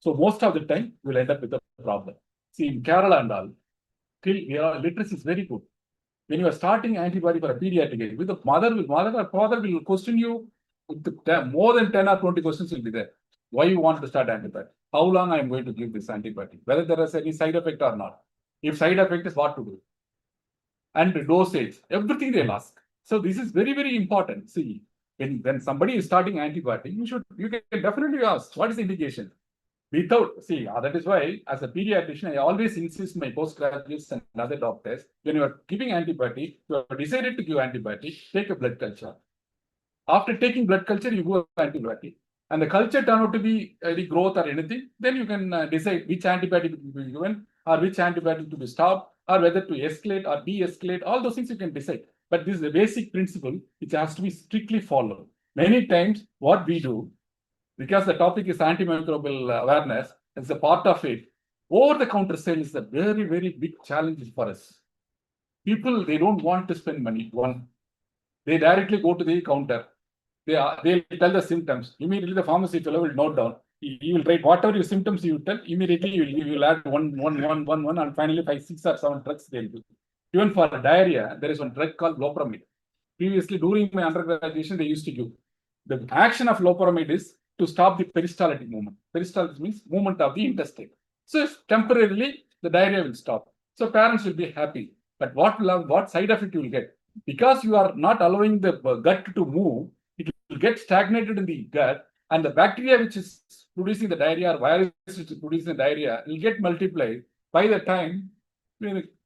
[SPEAKER 5] So most of the time, we'll end up with a problem. See, in Kerala and all, literacy is very good. When you are starting antibody for a pediatric age, with the mother or father will question you, more than 10 or 20 questions will be there. Why you want to start antibiotic? How long I am going to give this antibiotic? Whether there is any side effect or not. If side effect is, what to do? And the dosage, everything they'll ask. So this is very, very important. See, when somebody is starting antibiotic, you can definitely ask, what is the indication? That is why, as a pediatrician, I always insist my postgraduates and other doctors, when you are giving antibiotic, you have decided to give antibiotic, take a blood culture. After taking blood culture, you go antibiotic. And the culture turn out to be any growth or anything, then you can decide which antibiotic to be given, or which antibiotic to be stopped, or whether to escalate or de-escalate. All those things you can decide. But this is the basic principle which has to be strictly followed. Many times, what we do, because the topic is antimicrobial awareness, as a part of it, over-the-counter sale is a very, very big challenge for us. People, they don't want to spend money. One, they directly go to the counter. They'll tell the symptoms. Immediately, the pharmacy fellow will note down. He will write whatever your symptoms you tell. Immediately, you will add one, and finally 5, 6 or 7 drugs they'll do. Even for diarrhea, there is one drug called loperamide. Previously, during my undergraduation, they used to give. The action of loperamide is to stop the peristaltic movement. Peristaltic means movement of the intestine. So temporarily, the diarrhea will stop. So parents will be happy. But what side effect you will get? Because you are not allowing the gut to move, it will get stagnated in the gut, and the bacteria which is producing the diarrhea or virus which is producing the diarrhea will get multiplied. By the time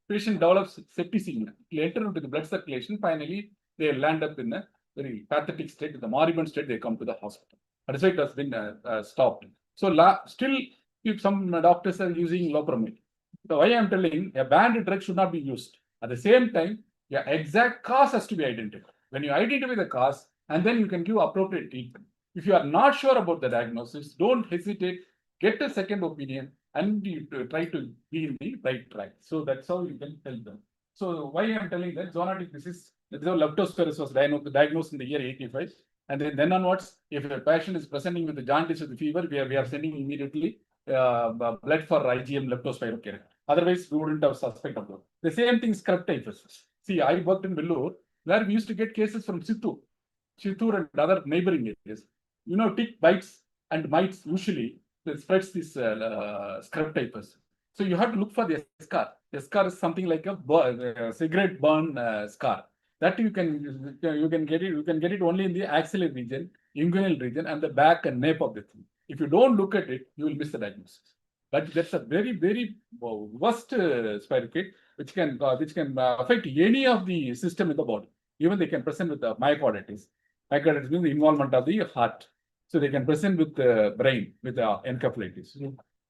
[SPEAKER 5] patient develops septicemia. It will enter into the blood circulation. Finally, they land up in a very pathetic state, in the moribund state. They come to the hospital. That's why it has been stopped. So still, if some doctors are using loperamide. So why I am telling, a banned drug should not be used. At the same time, your exact cause has to be identified. When you identify the cause, and then you can give appropriate treatment. If you are not sure about the diagnosis, don't hesitate. Get a second opinion and you try to be in the right track. So that's how you can help them. So why I'm telling that zoonotic disease, leptospirosis was diagnosed in the year 85. And then onwards, if a patient is presenting with the jaundice with the fever, we are sending immediately blood for IgM leptospirosis. Otherwise, we wouldn't have suspect of that. The same thing is scrub typhus. See, I worked in Vellore, where we used to get cases from Chittoor and other neighboring areas. You know, tick bites and mites usually spreads this scrub typhus. So you have to look for the scar. The scar is something like a cigarette burn scar. That you can get it. You can get it only in the axillary region, inguinal region, and the back and nape of the thing. If you don't look at it, you will miss the diagnosis. But that's a very worst spirochete which can affect any of the system in the body. Even they can present with the myocarditis. Myocarditis means the involvement of the heart. So they can present with the brain, with the encephalitis.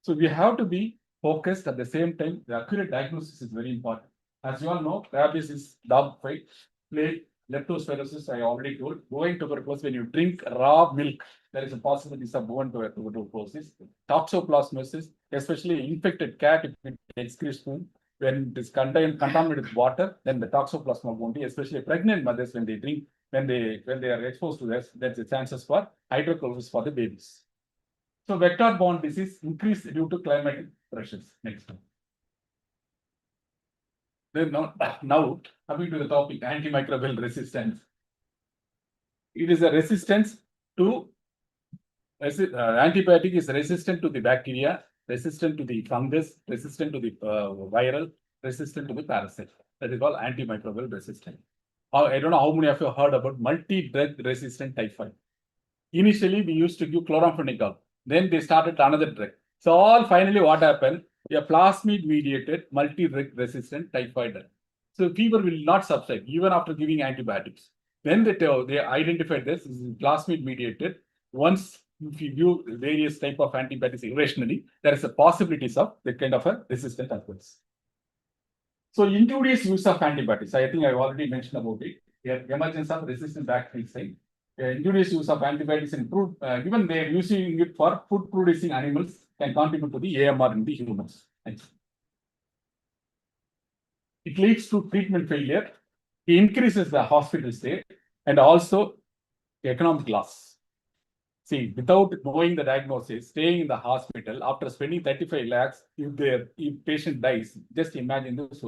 [SPEAKER 5] So we have to be focused at the same time. The accurate diagnosis is very important. As you all know, rabies is dog fight, plague, leptospirosis, I already told. Bovine tuberculosis, when you drink raw milk, there is a possibility of bovine tuberculosis. Toxoplasmosis, especially infected cat, if it excretes food, when it is contaminated with water, then the toxoplasma won't be, especially pregnant mothers when they drink. When they are exposed to this, that's the chances for hydrocephalus for the babies. So vector-borne disease increase due to climatic pressures. Next one. Then now coming to the topic, antimicrobial resistance. It is a resistance to antibiotic is resistant to the bacteria, resistant to the fungus, resistant to the viral, resistant to the parasite. That is called antimicrobial resistance. I don't know how many of you heard about multi-drug resistant typhoid. Initially, we used to give chloramphenicol. Then they started another drug. So all finally what happened? A plasmid mediated multi-drug resistant typhoid. So fever will not subside even after giving antibiotics. Then they identified this as plasmid mediated. Once if you give various type of antibiotics irrationally, there is a possibilities of that kind of a resistant occurs. So injurious use of antibiotics, I think I already mentioned about it. Emergence of resistant bacterial side. Injurious use of antibiotics in food, given they are using it for food producing animals, can contribute to the AMR in the humans. Thanks. It leads to treatment failure. It increases the hospital stay and also economic loss. See, without knowing the diagnosis, staying in the hospital after spending 35 lakhs, if patient dies, just imagine this,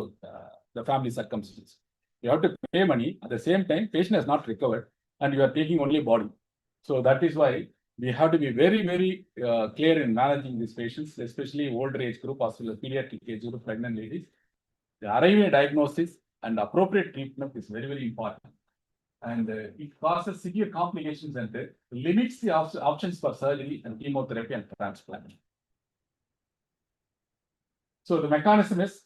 [SPEAKER 5] the family circumstances. You have to pay money. At the same time, patient has not recovered and you are taking only body. So that is why we have to be very clear in managing these patients, especially older age group, as well as pediatric age group, pregnant ladies. The arriving diagnosis and appropriate treatment is very important. And it causes severe complications and limits the options for surgery and chemotherapy and transplant. So the mechanism is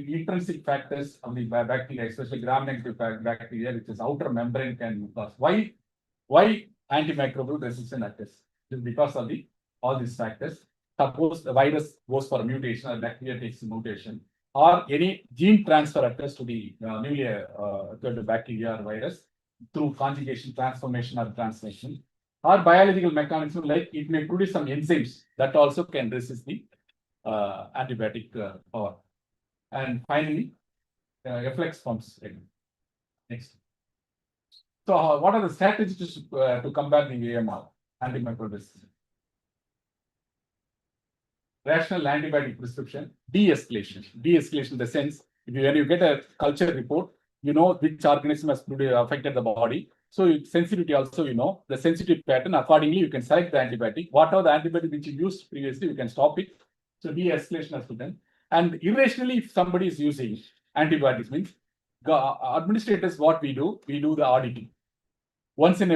[SPEAKER 5] intrinsic factors of the bacteria, especially gram-negative bacteria, which is outer membrane can cause. Why antimicrobial resistant occurs? It is because of all these factors. Suppose the virus goes for a mutation or bacteria takes a mutation, or any gene transfer occurs to the newly occurred bacteria or virus through conjugation, transformation, or translation, or biological mechanism like it may produce some enzymes that also can resist the antibiotic power. And finally, reflex pumps. Next. So, what are the strategies to combat the AMR, antimicrobial resistance? Rational antibiotic prescription, de-escalation. De-escalation in the sense, when you get a culture report, you know which organism has affected the body. So sensitivity also, you know, the sensitive pattern. Accordingly, you can select the antibiotic. Whatever the antibiotic which you used previously, you can stop it. So de-escalation has to be done. And irrationally, if somebody is using antibiotics, means administrators, what we do the auditing. Once in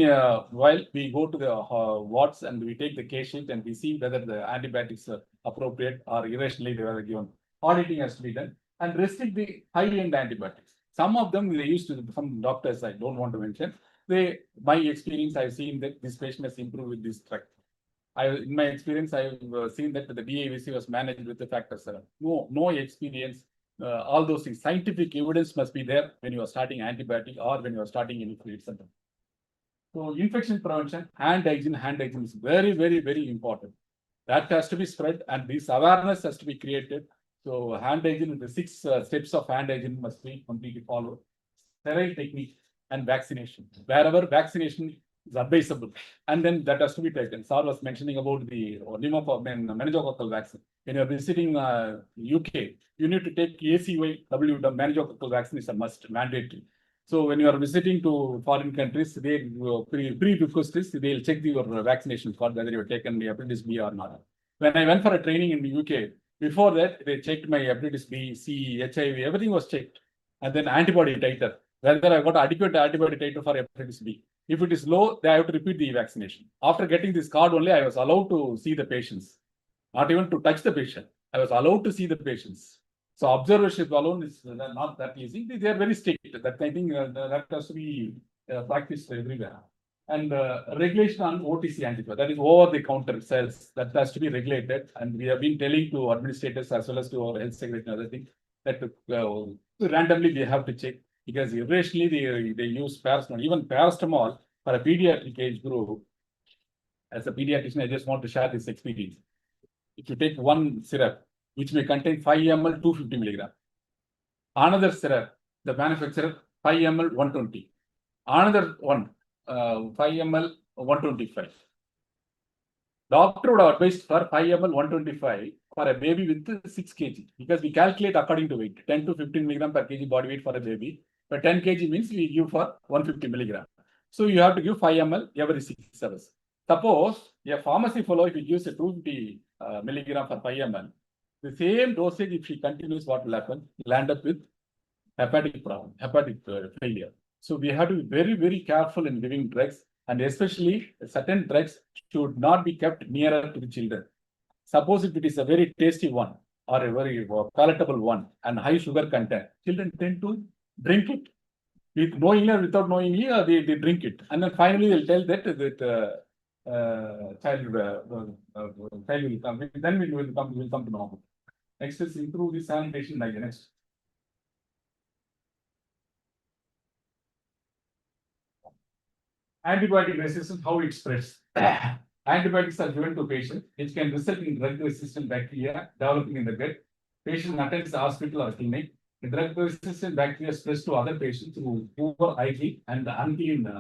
[SPEAKER 5] a while, we go to the wards and we take the case sheet and we see whether the antibiotics are appropriate or irrationally they were given. auditing has to be done, and restrict the high-end antibiotics. Some of them they used to, some doctors I don't want to mention, my experience, I've seen that this patient has improved with this drug. In my experience, I've seen that the DAVC was managed with the factor 7. No experience. All those things. Scientific evidence must be there when you are starting antibiotic or when you are starting any fluid center. So infection prevention, hand hygiene is very, very, very important. That has to be spread, and this awareness has to be created. So hand hygiene, the 6 steps of hand hygiene must be completely followed. Sterile technique and vaccination. Wherever vaccination is advisable, and then that has to be taken. Sir was mentioning about the meningococcal vaccine. When you are visiting UK, you need to take ACY, the meningococcal vaccine is a must, mandatory. So when you are visiting to foreign countries, they pre-request this, they'll check your vaccination card, whether you have taken the hepatitis B or not. When I went for a training in the UK, before that, they checked my hepatitis B, C, HIV, everything was checked. And then antibody titer, whether I got adequate antibody titer for hepatitis B. If it is low, they have to repeat the vaccination. After getting this card only, I was allowed to see the patients, not even to touch the patient. I was allowed to see the patients. So observership alone is not that easy. They are very strict. That I think that has to be practiced everywhere. And regulation on OTC antibiotics, that is over-the-counter cells, that has to be regulated. And we have been telling to administrators as well as to our health secretary and other things that randomly we have to check, because irrationally they use paracetamol, even paracetamol for a pediatric age group. As a pediatrician, I just want to share this experience. If you take one syrup, which may contain 5 ml 250 milligram. Another syrup, the manufacturer 5 ml 120. Another one 5 ml 125. Doctor would advise for 5 ml 125 for a baby with 6 kg, because we calculate according to weight, 10 to 15 milligram per kg body weight for a baby. But 10 kg means we give for 150 milligram. So you have to give 5 ml every 6 hours. Suppose a pharmacy fellow, if he gives a 250 milligram for 5 ml, the same dosage, if she continues, what will happen? He'll end up with hepatic problem, hepatic failure. So we have to be very, very careful in giving drugs, and especially certain drugs should not be kept nearer to the children. Suppose if it is a very tasty one or a very palatable one and high sugar content, children tend to drink it. With knowingly or without knowingly, they drink it. And then finally they'll tell that child will come, then we will come to normal. Next is improve the sanitation hygiene. Next. Antibiotic resistance, how it spreads. Antibiotics are given to patients, which can result in drug-resistant bacteria developing in the gut. Patient attends the hospital or clinic. The drug-resistant bacteria spreads to other patients through poor hygiene and unclean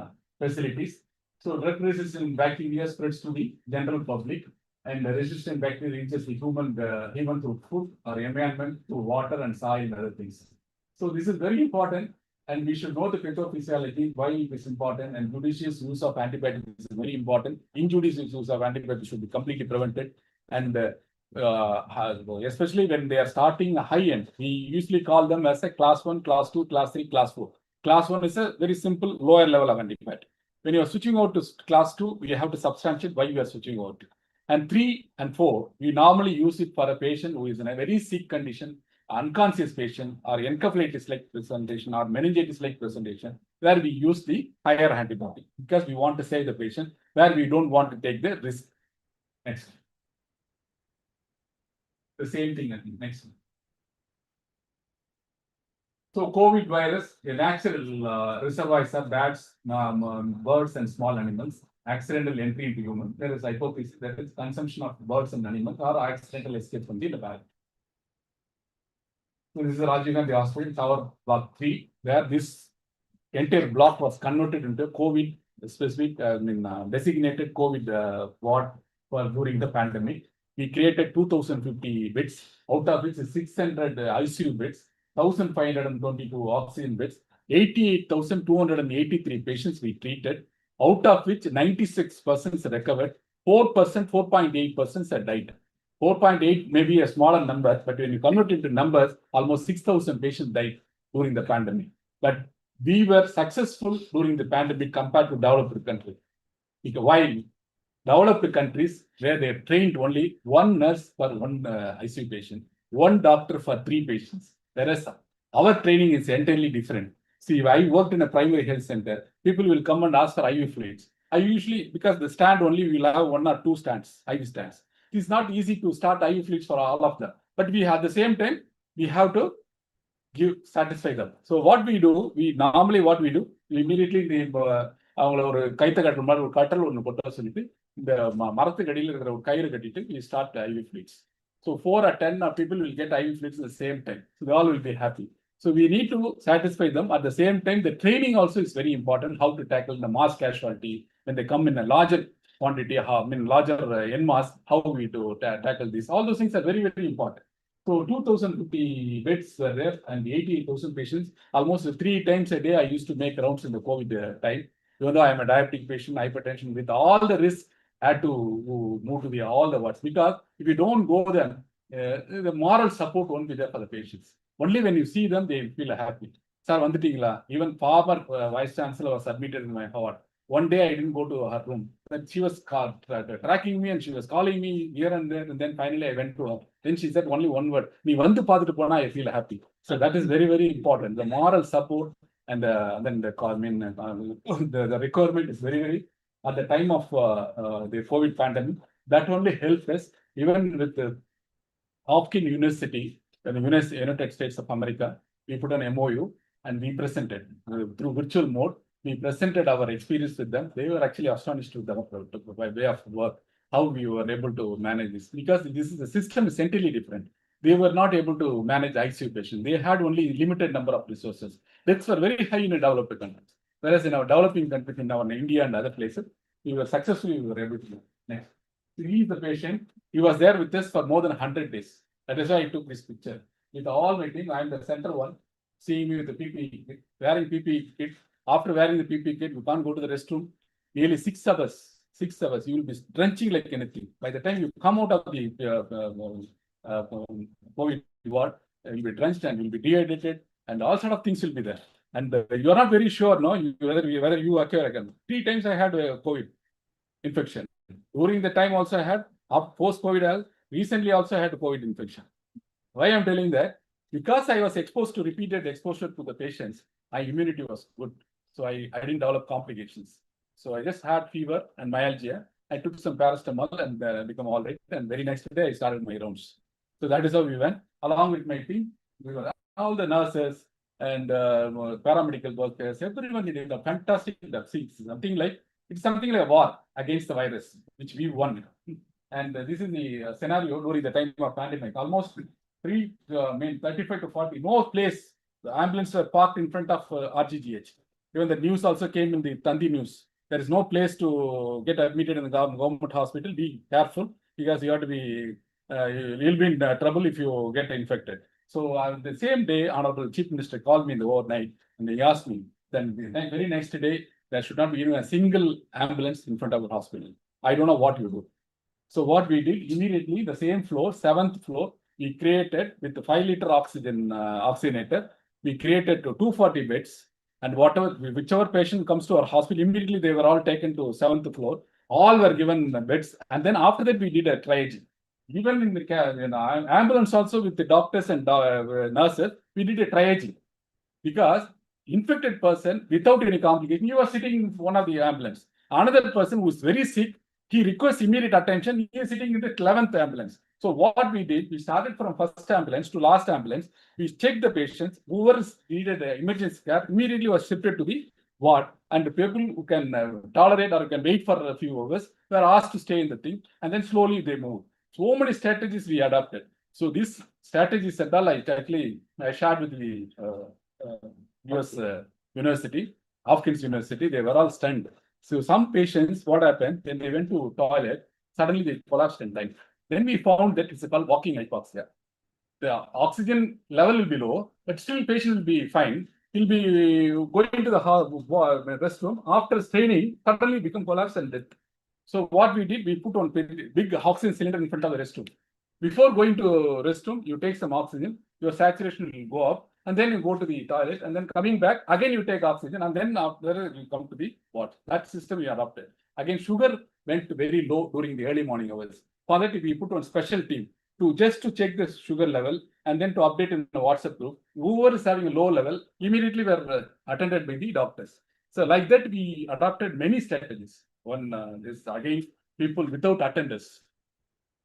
[SPEAKER 5] facilities. So drug-resistant bacteria spreads to the general public, and the resistant bacteria reaches the human through food or environment, through water and soil and other things. So this is very important, and we should know the pathophysiology, why it is important, and judicious use of antibiotics is very important. Injudicious use of antibiotics should be completely prevented, and especially when they are starting high end, we usually call them as a class 1, class 2, class 3, class 4. Class 1 is a very simple lower level of antibiotic. When you are switching out to class 2, we have to substantiate why you are switching out. And 3 and 4, we normally use it for a patient who is in a very sick condition, unconscious patient, or encephalitis-like presentation, or meningitis-like presentation, where we use the higher antibiotic, because we want to save the patient, where we don't want to take the risk. Next. The same thing, I think. Next. So COVID virus, a natural reservoirs of bats, birds, and small animals. Accidental entry into human. There is hypothesis that is consumption of birds and animals or accidental escape from the lab. So this is Rajiv Gandhi Hospital, Tower Block 3, where this entire block was converted into COVID specific, designated COVID ward for during the pandemic. We created 2,050 beds, out of which 600 ICU beds, 1,522 oxygen beds, 88,283 patients we treated, out of which 96% recovered, 4.8% had died. 4.8 may be a smaller number, but when you convert it into numbers, almost 6,000 patients died during the pandemic. But we were successful during the pandemic compared to developed countries. Why? Developed countries where they trained only one nurse per one ICU patient. one doctor for 3 patients. Whereas our training is entirely different. See, if I worked in a primary health center, people will come and ask for IV fluids. I usually, because the stand only, we will have 1 or 2 stands, IV stands. It's not easy to start IV fluids for all of them. But we at the same time, we have to satisfy them. So what we do, we immediately அவங்கள ஒரு கைத்த கட்டுற மாதிரி ஒரு கட்டல் ஒன்று போட்டு சொல்லிட்டு இந்த மரத்துக்கு அடியில் இருக்கிற ஒரு கயிறு கட்டிட்டு we start IV fluids. So 4 or 10 people will get IV fluids at the same time. So they all will be happy. So we need to satisfy them. At the same time, the training also is very important, how to tackle the mass casualty when they come in a larger quantity, larger en mass, how we do tackle this. All those things are very, very important. So 2,050 beds were there and 88,000 patients. Almost 3 times a day I used to make rounds in the COVID time. Even though I am a diabetic patient, hypertension, with all the risks, I had to move to all the wards. Because if you don't go there, the moral support won't be there for the patients. Only when you see them, they feel happy. Sir, vanditingla. Even former vice chancellor was admitted in my ward. One day I didn't go to her room. But she was tracking me and she was calling me here and there. And then finally I went to her. Then she said only one word. "Nee vandu paathutu pona, I feel happy." So that is very, very important. The moral support and then the requirement is very, very, at the time of the COVID pandemic, that only helped us. Even with the Hopkins University, the United States of America, we put an MOU and we presented through virtual mode. We presented our experience with them. They were actually astonished with the by way of work, how we were able to manage this. Because the system is entirely different. They were not able to manage ICU patients. They had only limited number of resources. Deaths were very high in the developed countries. Whereas in our developing countries, in our India and other places, we were successfully able to do. Next. He is the patient. He was there with us for more than 100 days. That is why I took this picture. With all my team, I am the center one, seeing me with the PPE kit, wearing PPE kit. After wearing the PPE kit, you can't go to the restroom. Nearly 6 hours. 6 hours. You will be drenching like anything. By the time you come out of the COVID ward, you will be drenched and you will be dehydrated, and all sort of things will be there. And you are not very sure, no, whether you occur again. 3 times I had COVID infection. During the time also I had, post-COVID, recently also I had COVID infection. Why I'm telling that? Because I was exposed to repeated exposure to the patients, my immunity was good. So I didn't develop complications. So I just had fever and myalgia. I took some paracetamol and become all right. And very next day I started my rounds. So that is how we went. Along with my team, we were all the nurses and paramedical workers. Everyone did a fantastic job. It's something like a war against the virus, which we won. And this is the scenario during the time of pandemic. Almost 35 to 40, no place. The ambulance were parked in front of RGGH. Even the news also came in the Tandi news. There is no place to get admitted in the government hospital. Be careful because you have to be, you'll be in trouble if you get infected. So the same day, Honorable Chief Minister called me in the overnight and he asked me, then the very next day, there should not be even a single ambulance in front of the hospital. I don't know what you do. So what we did, immediately, the same floor, 7th floor, we created with the 5-liter oxygenator, we created 240 beds, and whichever patient comes to our hospital, immediately they were all taken to 7th floor. All were given beds, and then after that we did a triage. Even in the ambulance also with the doctors and nurses, we did a triage. Because infected person without any complication, you are sitting in one of the ambulance. Another person who is very sick, he requests immediate attention. He is sitting in the 11th ambulance. So what we did, we started from first ambulance to last ambulance. We checked the patients. Whoever needed emergency care immediately was shifted to the ward. And the people who can tolerate or can wait for a few hours were asked to stay in the thing. And then slowly they moved. So many strategies we adopted. So this strategy set all I shared with the US University, Hopkins University. They were all stunned. So some patients, what happened, when they went to toilet, suddenly they collapsed and died. Then we found that it's called walking hypoxia. The oxygen level will be low, but still patient will be fine. He'll be going to the restroom. After straining, suddenly become collapse and death. So what we did, we put on big oxygen cylinder in front of the restroom. Before going to restroom, you take some oxygen, your saturation will go up, and then you go to the toilet, and then coming back, again you take oxygen, and then after you come to the water. That system we adopted. Again, sugar went very low during the early morning hours. For that, we put on special team. to check the sugar level and then to update in the WhatsApp group. Whoever is having a low level immediately were attended by the doctors. So like that, we adopted many strategies. One is again people without attenders.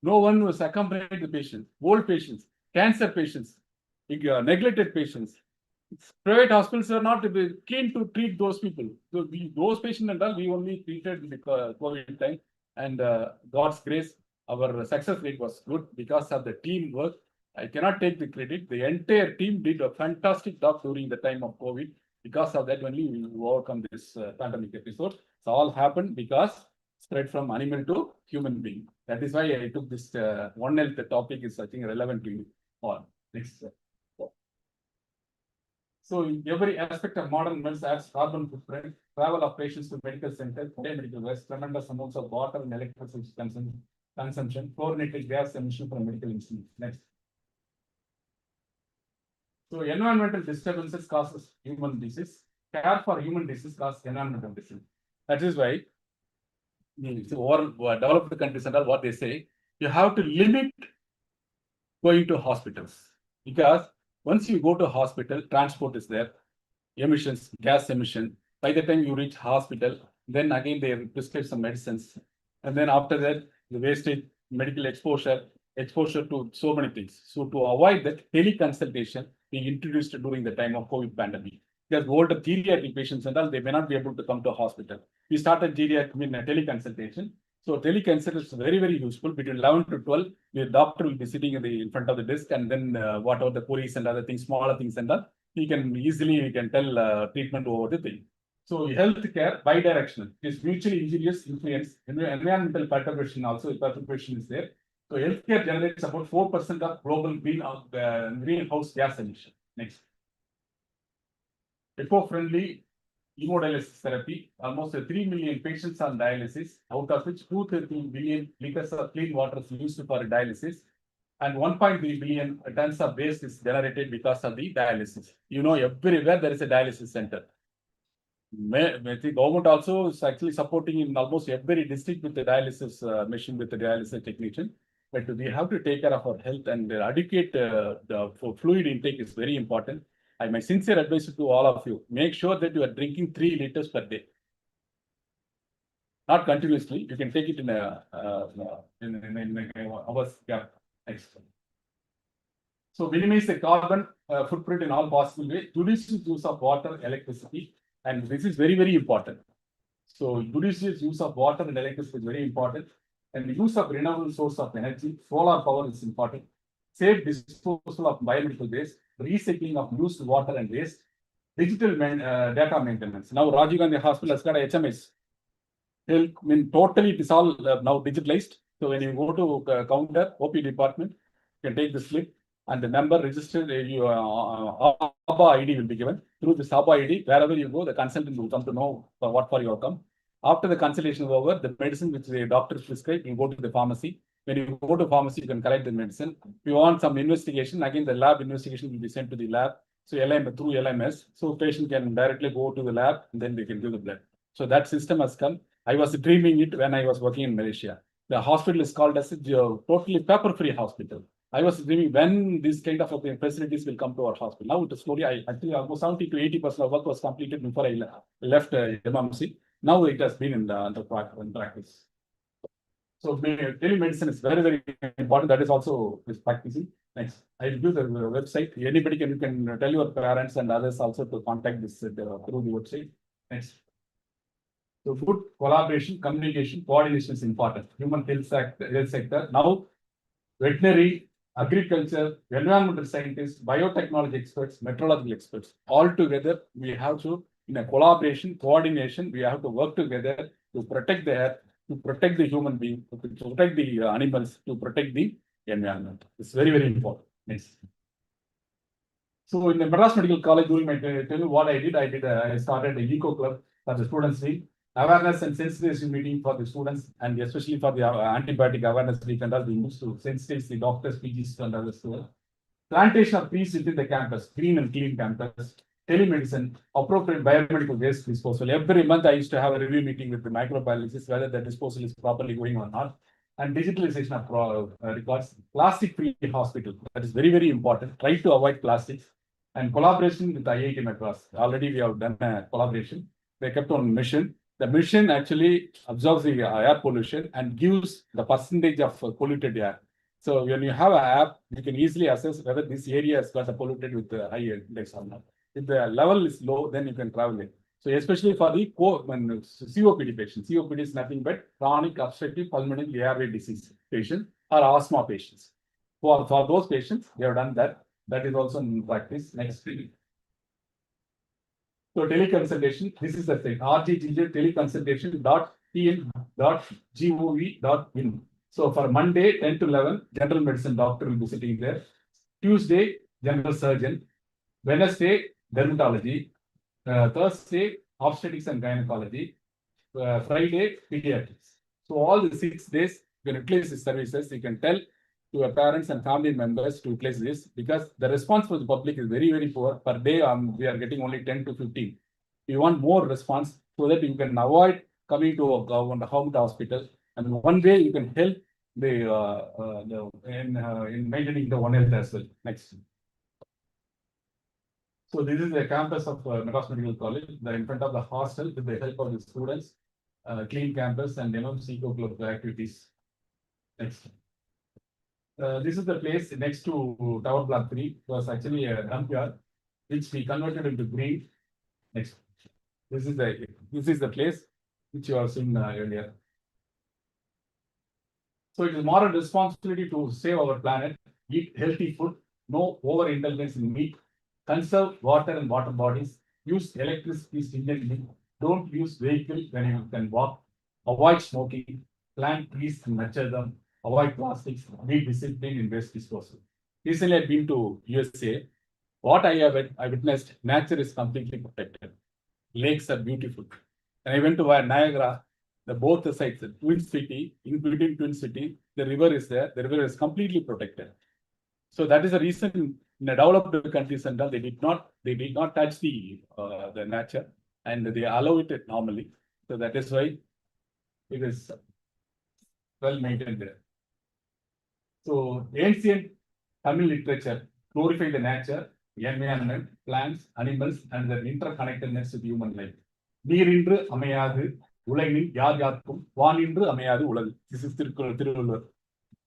[SPEAKER 5] No one was accompanied the patient, old patients, cancer patients, neglected patients. Private hospitals are not keen to treat those people. So those patients and all, we only treated in the COVID time. And God's grace, our success rate was good because of the teamwork. I cannot take the credit. The entire team did a fantastic job during the time of COVID. Because of that, only we overcome this pandemic episode. It's all happened because spread from animal to human being. That is why I took this One Health topic is I think relevant to you all. Next. So in every aspect of modern medicine adds carbon footprint, travel of patients to medical centers, medical waste, tremendous amounts of water and electricity consumption, fluorinated gas emission from medical instruments. Next. So environmental disturbances causes human disease. Care for human disease causes environmental disease. That is why all developed countries and all what they say, you have to limit going to hospitals because once you go to hospital, transport is there, emissions, gas emission. By the time you reach hospital, then again they prescribe some medicines, and then after that the wastage, medical exposure to so many things. So to avoid that, teleconsultation being introduced during the time of COVID pandemic. Because older geriatric patients and all, they may not be able to come to a hospital. We started teleconsultation. So teleconsult is very, very useful. Between 11 to 12, the doctor will be sitting in front of the desk, and then whatever the queries and other things, smaller things and all, he can easily tell treatment over the thing. So healthcare bidirectional is mutually injurious influence. Environmental perturbation also is there. So healthcare generates about 4% of global greenhouse gas emission. Next. Eco-friendly hemodialysis therapy, almost 3 million patients on dialysis, out of which 213 billion liters of clean water is used for dialysis, and 1.3 billion tons of waste is generated because of the dialysis. You know, everywhere there is a dialysis center. The government also is actually supporting in almost every district with the dialysis machine, with the dialysis technician. But we have to take care of our health, and adequate fluid intake is very important. My sincere advice to all of you, make sure that you are drinking 3 liters per day. Not continuously, you can take it in hours gap. Next. So minimize the carbon footprint in all possible ways. Judicious use of water, electricity, and this is very, very important. So judicious use of water and electricity is very important. And the use of renewable source of energy, solar power is important. Safe disposal of biomedical waste, recycling of used water and waste, digital data maintenance. Now Rajiv Gandhi Hospital has got a HMS. Totally it is all now digitalized. So when you go to counter, OP department, you can take the slip and the number registered, ABA ID will be given. Through this ABA ID, wherever you go, the consultant will come to know for what for you have come. After the consultation is over, the medicine which the doctor prescribed, you go to the pharmacy. When you go to pharmacy, you can collect the medicine. If you want some investigation, again, the lab investigation will be sent to the lab. So through LMS, so patient can directly go to the lab and then they can give the blood. So that system has come. I was dreaming it when I was working in Malaysia. The hospital is called as a totally paper-free hospital. I was dreaming when these kind of facilities will come to our hospital. Now it is slowly, I think almost 70 to 80% of work was completed before I left MMC. Now it has been in practice. So telemedicine is very, very important. That is also practicing. Next, I will give the website. Anybody can, you can tell your parents and others also to contact this through the website. Next. So good collaboration, communication, coordination is important. Human health sector. Now, veterinary, agriculture, environmental scientists, biotechnology experts, meteorological experts, all together, we have to, in a collaboration, coordination, we have to work together to protect the earth, to protect the human being, to protect the animals, to protect the environment. It's very, very important. Next. So in the Madras Medical College, during my tell you what I did, I started a eco club for the students week, awareness and sensitization meeting for the students, and especially for the antibiotic awareness week and all, we used to sensitize the doctors, PGs and others to it. Plantation of trees within the campus, green and clean campus, telemedicine, appropriate biomedical waste disposal. Every month I used to have a review meeting with the microbiologists whether the disposal is properly going or not. and digitalization of records, plastic-free hospital. That is very, very important. Try to avoid plastics and collaboration with IIT Madras. Already we have done a collaboration. They kept on mission. The mission actually absorbs the air pollution and gives the percentage of polluted air. So when you have an app, you can easily assess whether this area has got polluted with the high index or not. If the level is low, then you can travel it. So especially for the COPD patients, COPD is nothing but chronic obstructive pulmonary airway disease patient or asthma patients. For those patients, they have done that. That is also in practice. Next. So teleconsultation, this is the thing, rgtj teleconsultation.tn.gov.in. So for Monday, 10 to 11, general medicine doctor will be sitting there. Tuesday, general surgeon. Wednesday, dermatology. Thursday, obstetrics and gynecology. Friday, pediatrics. So all the 6 days, you can utilize these services. You can tell to your parents and family members to utilize this because the response from the public is very, very poor. Per day, we are getting only 10 to 15. You want more response so that you can avoid coming to a government home to hospital. And one way you can help in maintaining the One Health as well. Next. So this is the campus of Madras Medical College. They're in front of the hostel with the help of the students, clean campus and CICO club activities. Next. This is the place next to Tower Block 3. It was actually a dump yard, which we converted into green. Next. This is the place which you have seen earlier. So it is moral responsibility to save our planet, eat healthy food, no overindulgence in meat, conserve water and water bodies, use electricity stringently, don't use vehicles when you can walk, avoid smoking, plant trees and nurture them, avoid plastics, be disciplined in waste disposal. Recently, I've been to USA. What I witnessed, nature is completely protected. Lakes are beautiful. And I went to Niagara, both the sides, the Twin City, including Twin City, the river is there. The river is completely protected. So that is the reason in the developed countries and all, they did not touch the nature and they allow it normally. So that is why it is well maintained there. So ancient Tamil literature glorify the nature, environment, plants, animals, and their interconnectedness with human life. நீரின்று அமையாது உலகில் யார் யாருக்கும் வானின்று அமையாது உலகு. This is Thiruvalluvar.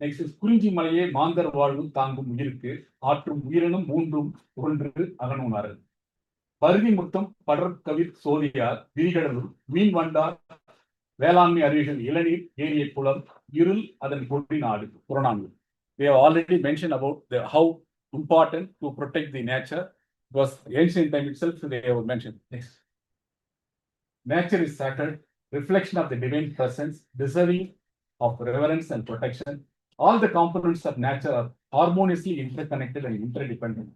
[SPEAKER 5] Next is குறிஞ்சி மலையே மாந்தர் வாழ்வும் தாங்கும் உயிருக்கு ஆற்றும் உயிரினும் மூன்றும் ஒன்று அகனுணர். பருதி முத்தம் படற்கவிர் சோதியார் விரிகடலும் மீன் வண்டார் வேளாண்மை அறிவிகள் இளநீர் ஏரிய குளம் இருள் அதன் கொடி நாடு Purananuru. We have already mentioned about how important to protect the nature. It was ancient time itself they have mentioned. Next. Nature is sacred, reflection of the divine presence, deserving of reverence and protection. All the components of nature are harmoniously interconnected and interdependent.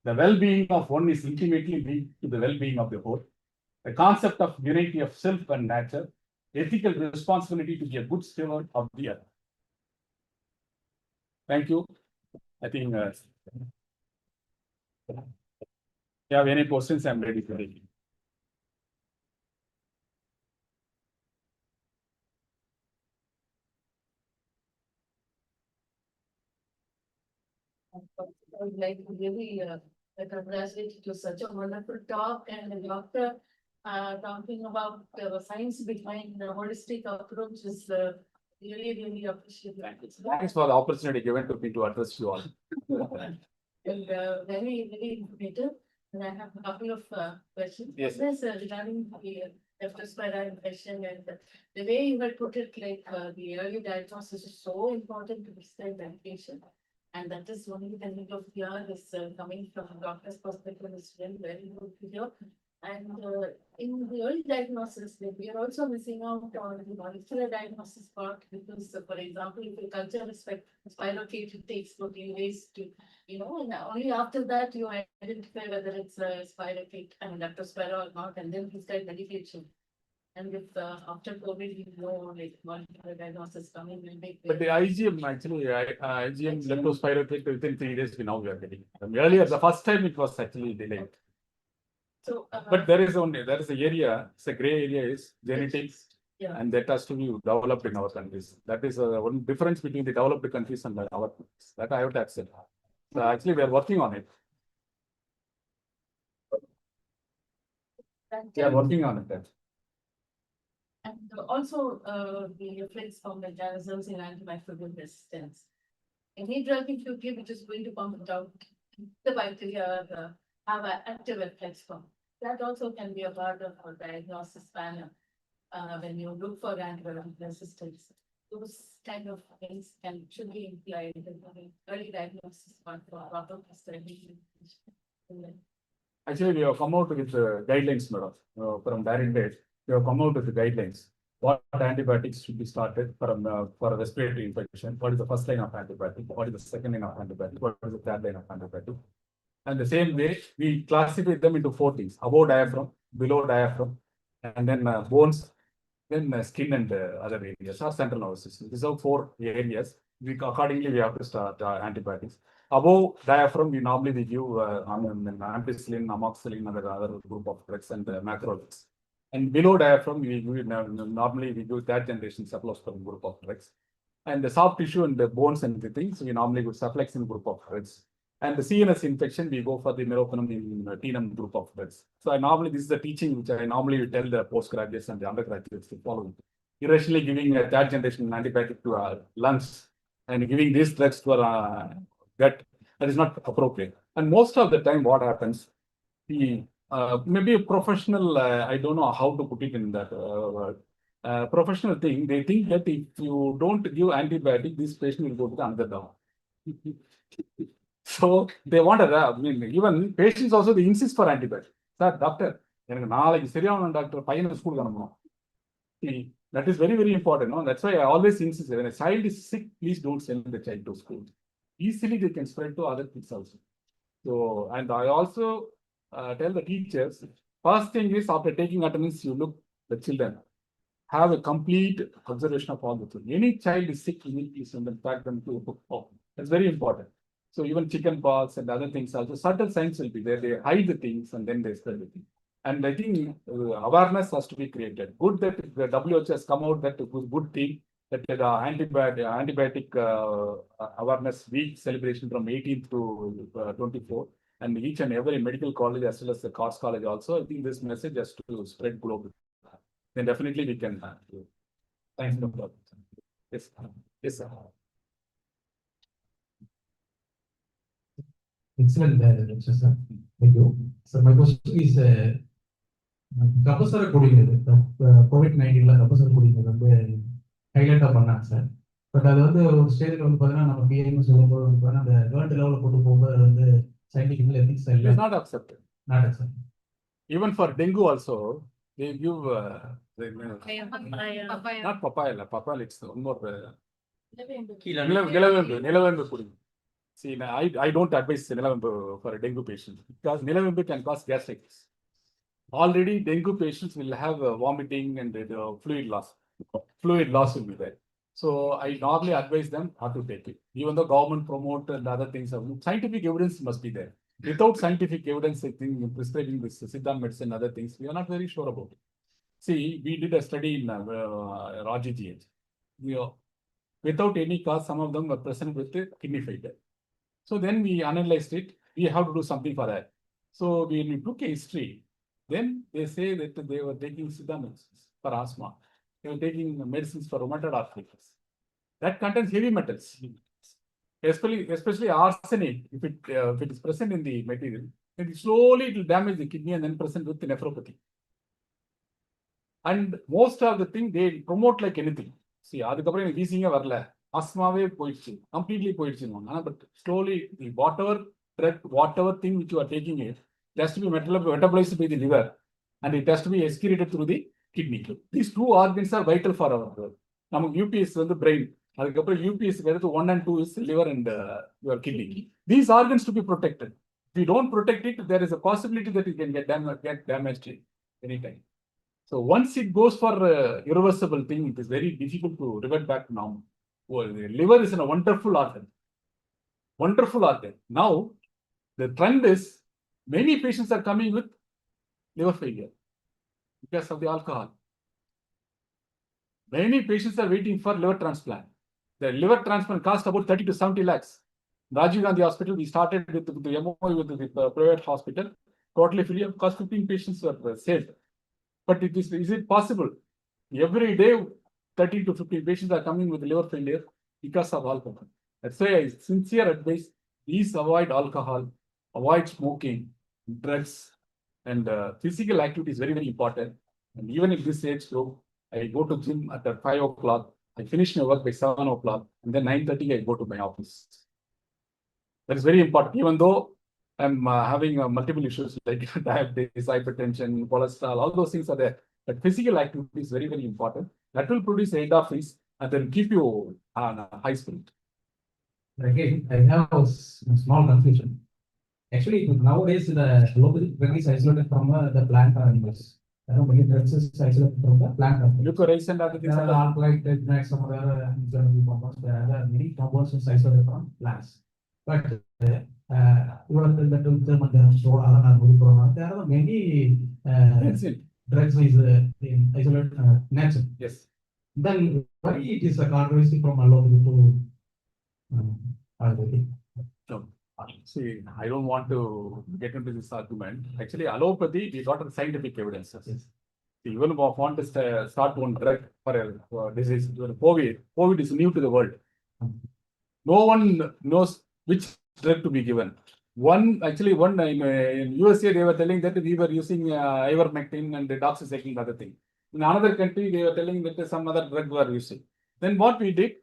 [SPEAKER 5] The well-being of one is intimately linked to the well-being of the whole. The concept of unity of self and nature, ethical responsibility to be a good steward of the earth. Thank you. I think if you have any questions, I'm ready to take it.
[SPEAKER 2] I would like to really congratulate you to such a wonderful talk and the doctor talking about the science behind the holistic approach is really, really appreciated.
[SPEAKER 5] Thanks for the opportunity given to me to address you all.
[SPEAKER 2] And very, very informative. And I have a couple of questions.
[SPEAKER 5] Yes.
[SPEAKER 2] This regarding the leptospira infection and the way you had put it, like the early diagnosis is so important to prescribe medication. And that is only the need of fear is coming from the doctor's perspective is very, very good to hear. And in the early diagnosis, we are also missing out on the molecular diagnosis part because, for example, if you culture spirocate, it takes 14 days to, and only after that you identify whether it's a spirocate and leptospira or not, and then prescribe medication. And if after COVID, like molecular diagnosis coming will make.
[SPEAKER 5] But the IgM actually, IgM leptospirocate within 3 days, now we are getting. Earlier, the first time it was actually delayed.
[SPEAKER 2] So,
[SPEAKER 5] but there is an area, it's a gray area is genetics,
[SPEAKER 2] Yeah.
[SPEAKER 5] And that has to be developed in our countries. That is one difference between the developed countries and our countries. That I have to accept. So actually, we are working on it. We are working on it.
[SPEAKER 2] And also, the effects from the mechanisms in antimicrobial resistance. Any drug if you give, which is going to pump it out, the bacteria have an active effects from. That also can be a part of our diagnosis panel. When you look for antibiotic resistance, those kind of things should be implied in the early diagnosis for proper study.
[SPEAKER 5] Actually, we have come out with guidelines, madam, from direct date. We have come out with the guidelines. What antibiotics should be started for a respiratory infection? What is the first line of antibiotic? What is the second line of antibiotic? What is the third line of antibiotic? And the same way, we classify them into 4 things: above diaphragm, below diaphragm, and then bones, then skin and other areas or central nervous system. These are 4 areas. Accordingly, we have to start antibiotics. Above diaphragm, we normally give ampicillin, amoxicillin, and other group of drugs and macrolides. And below diaphragm, normally we give third generation cephalosporin group of drugs. And the soft tissue and the bones and the things, we normally give cephalexin group of drugs. And the CNS infection, we go for the meropenem in tenum group of drugs. So this is the teaching which I normally tell the postgraduates and the undergraduates to follow. Irrationally giving a third generation antibiotic to our lungs and giving these drugs to our gut, that is not appropriate. And most of the time, what happens, maybe a professional, I don't know how to put it in that professional thing, they think that if you don't give antibiotic, this patient will go to another doctor. So they want even patients also, they insist for antibiotic. Sir, doctor, doctor, school. That is very, very important. No? That's why I always insist, when a child is sick, please don't send the child to school. Easily they can spread to other kids also. So, and I also tell the teachers, first thing is after taking attendance, you look the children. Have a complete observation of all the children. Any child is sick, you need to send them back them to a book. That's very important. So even chicken pox and other things also, subtle signs will be there. They hide the things and then they spread the thing. And I think awareness has to be created. Good that the WHO has come out that good thing that the antibiotic awareness week celebration from 18th to 24, and each and every medical college as well as the course college also. I think this message has to spread globally. Then definitely we can. Thanks, Dr. Yes, yes, sir.
[SPEAKER 6] Excellent lecture, sir. Thank you. So my question is, கபசுர குடிநீர் COVID-19 கபசுர குடிநீர் ஹைலைட்டா பண்ணாங்க sir. But அது ஒரு ஸ்டேஜ்ல பாத்தீங்கன்னா நம்ம பிஎம் சொல்லும்போது பாத்தீங்கன்னா அந்த வேர்ல்ட் லெவல்ல கொண்டு போகும்போது அது சயின்டிபிக் எத்திக்ஸ்
[SPEAKER 5] இல்லை. Not accepted.
[SPEAKER 6] Not accepted.
[SPEAKER 5] Even for dengue also, they give not papaya. Papaya, it's one more. Nilavembu pudding. See, I don't advise nilavembu for a dengue patient because nilavembu can cause gastritis. Already, dengue patients will have vomiting and fluid loss. Fluid loss will be there. So I normally advise them not to take it. Even though government promote and other things, scientific evidence must be there. Without scientific evidence, I think prescribing this Siddha medicine and other things, we are not very sure about it. See, we did a study in Raji GH. Without any cause, some of them were present with kidney failure. So then we analyzed it. We have to do something for that. So when we took a history, then they say that they were taking Siddha medicines for asthma. They were taking medicines for rheumatoid arthritis. That contains heavy metals, especially arsenic. If it is present in the material, then slowly it will damage the kidney and then present with nephropathy. And most of the thing they promote like anything. See, அதுக்கப்புறம் எனக்கு வீசிங்கே வரல, asthmaவே போயிடுச்சு, completely போயிடுச்சுன்னு. But slowly, whatever thing which you are taking it has to be metabolized by the liver and it has to be excreted through the kidney. These 2 organs are vital for our health. நமக்கு UPS brain, அதுக்கப்புறம் UPS 1 and 2 is liver and your kidney. These organs to be protected. If you don't protect it, there is a possibility that it can get damaged anytime. So once it goes for irreversible thing, it is very difficult to revert back to normal. Well, the liver is a wonderful organ. Wonderful organ. Now, the trend is many patients are coming with liver failure because of the alcohol. Many patients are waiting for liver transplant. The liver transplant costs about 30 to 70 lakhs. Rajiv Gandhi Hospital, we started with the MOU with the private hospital, totally free of cost, 15 patients were saved. But is it possible? Every day, 30 to 50 patients are coming with liver failure because of alcohol. That's why I sincere advice, please avoid alcohol, avoid smoking, drugs, and physical activity is very, very important. And even in this age group, I go to gym at 5 o'clock, I finish my work by 7 o'clock, and then 9:30 I go to my office. That is very important, even though I'm having multiple issues like diabetes, hypertension, cholesterol, all those things are there. But physical activity is very, very important. That will produce endorphins and then keep you on a high spirit.
[SPEAKER 6] Again, I have a small confusion. Actually, nowadays the local drug is isolated from the plant animals. Many drugs is isolated from the plant animals.
[SPEAKER 5] Glucose and other things.
[SPEAKER 6] There are alkaloid, some other inflammatory compounds. There are many compounds is isolated from plants. But there are many drugs is in isolated nature.
[SPEAKER 5] Yes.
[SPEAKER 6] Then why it is a controversy from allopathy to Ayurvedic?
[SPEAKER 5] No. See, I don't want to get into this argument. Actually, allopathy, we got the scientific evidences.
[SPEAKER 6] Yes.
[SPEAKER 5] Even if I want to start one drug for a disease, COVID is new to the world. No one knows which drug to be given. One in USA, they were telling that we were using ivermectin and doxycycline, other thing. In another country, they were telling that some other drug we are using. Then what we did,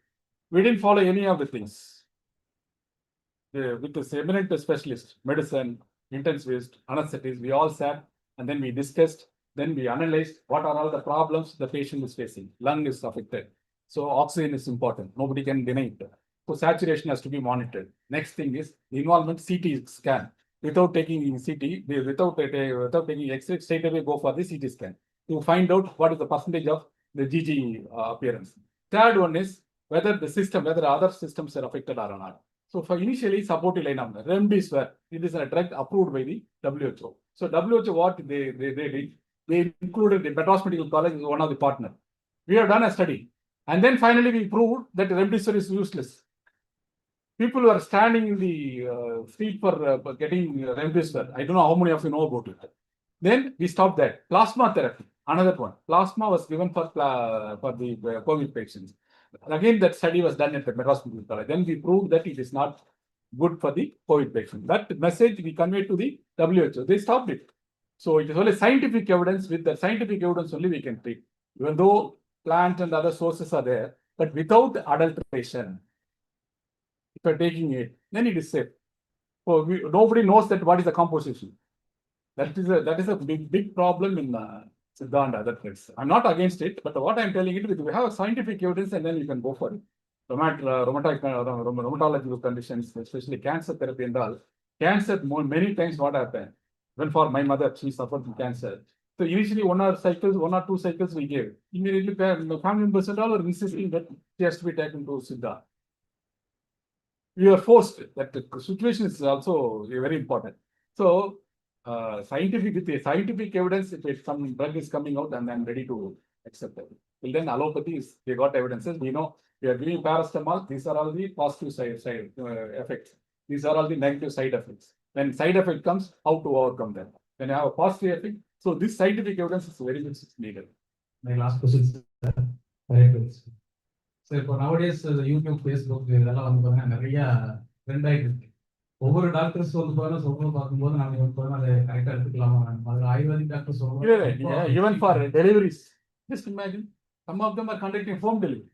[SPEAKER 5] we didn't follow any of the things. With this eminent specialist, medicine, intensivist, anesthetists, we all sat and then we discussed. Then we analyzed what are all the problems the patient is facing. Lung is affected. So oxygen is important. Nobody can deny it. So saturation has to be monitored. Next thing is involvement CT scan. Without taking CT, without taking X-ray, straight away go for the CT scan to find out what is the percentage of the GG appearance. Third one is whether other systems are affected or not. So for initially supportive line of remdesivir, it is a drug approved by the WHO. So WHO, what they did, they included the Madras Medical College as one of the partners. We have done a study, and then finally we proved that remdesivir is useless. People who are standing in the street for getting remdesivir. I don't know how many of you know about it. Then we stopped that. Plasma therapy, another one. Plasma was given for the COVID patients. Again, that study was done at the Madras Medical College. Then we proved that it is not good for the COVID patient. That message we conveyed to the WHO. They stopped it. So it is only scientific evidence. With the scientific evidence only we can treat. Even though plant and other sources are there, but without adulteration, if you're taking it, then it is safe. So nobody knows that what is the composition. That is a big problem in Siddha and other things. I'm not against it, but what I'm telling you is we have scientific evidence and then you can go for it. Rheumatological conditions, especially cancer therapy and all. Cancer, many times what happened, even for my mother, she suffered from cancer. So initially 1 or 2 cycles we gave. Immediately family members and all were insisting that she has to be taken to Siddha. We are forced. That the situation is also very important. So with the scientific evidence, if some drug is coming out, and I'm ready to accept it. Till then, allopathy is, they got evidences. We know we are giving paracetamol. These are all the positive side effects. These are all the negative side effects. When side effect comes, how to overcome them. When you have a positive effect, so this scientific evidence is very much needed.
[SPEAKER 6] My last question is so for nowadays YouTube, Facebook, இதெல்லாம் வந்து பாத்தீங்கன்னா நிறைய trend ஆயிட்டு இருக்கு. ஒவ்வொரு doctors வந்து பாத்தீங்கன்னா சொல்றது பார்க்கும்போது நாம வந்து பாத்தீங்கன்னா அதை கரெக்டா எடுத்துக்கலாமா? அதுல ஆயுர்வேதிக் டாக்டர் சொல்லுவாங்க.
[SPEAKER 5] Even for deliveries, just imagine some of them are conducting home delivery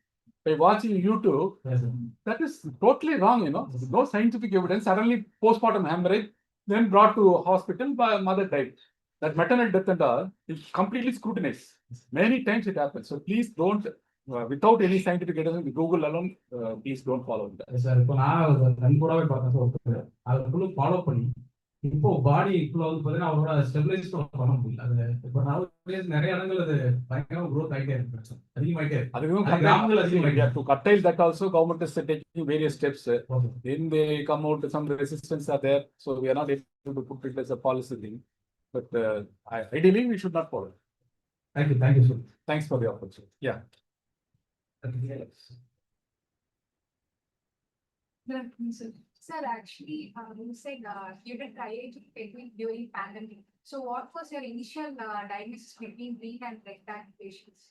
[SPEAKER 5] by watching YouTube.
[SPEAKER 6] Yes,
[SPEAKER 5] that is totally wrong. There's no scientific evidence. Suddenly postpartum hemorrhage, then brought to hospital, by mother died. That maternal death and all is completely scrutinized. Many times it happens. So please don't, without any scientific evidence, Google alone, please don't follow that.
[SPEAKER 6] Sir இப்போ நான் கண்கூடாவே பார்த்தேன் sir. அதை full follow பண்ணி இப்போ பாடி ஃபுல்லாக வந்து பார்த்தீங்கன்னா அவரோட ஸ்டெபிலைஸ் பண்ண முடியல. அது இப்போ நான் நிறைய இடங்கள் அது பயங்கரமாக க்ரோத் ஆகிட்டே இருக்கு, அதிகமாகிட்டே இருக்கு.
[SPEAKER 5] To curtail that also, government is taking various steps. Then they come out, some resistance are there, so we are not able to put it as a policy thing. But ideally, we should not follow.
[SPEAKER 6] Thank you, sir.
[SPEAKER 5] Thanks for the opportunity. Yeah.
[SPEAKER 7] Sir, actually, you said you did IIT technique during pandemic. So what was your initial diagnosis between green and red tag patients?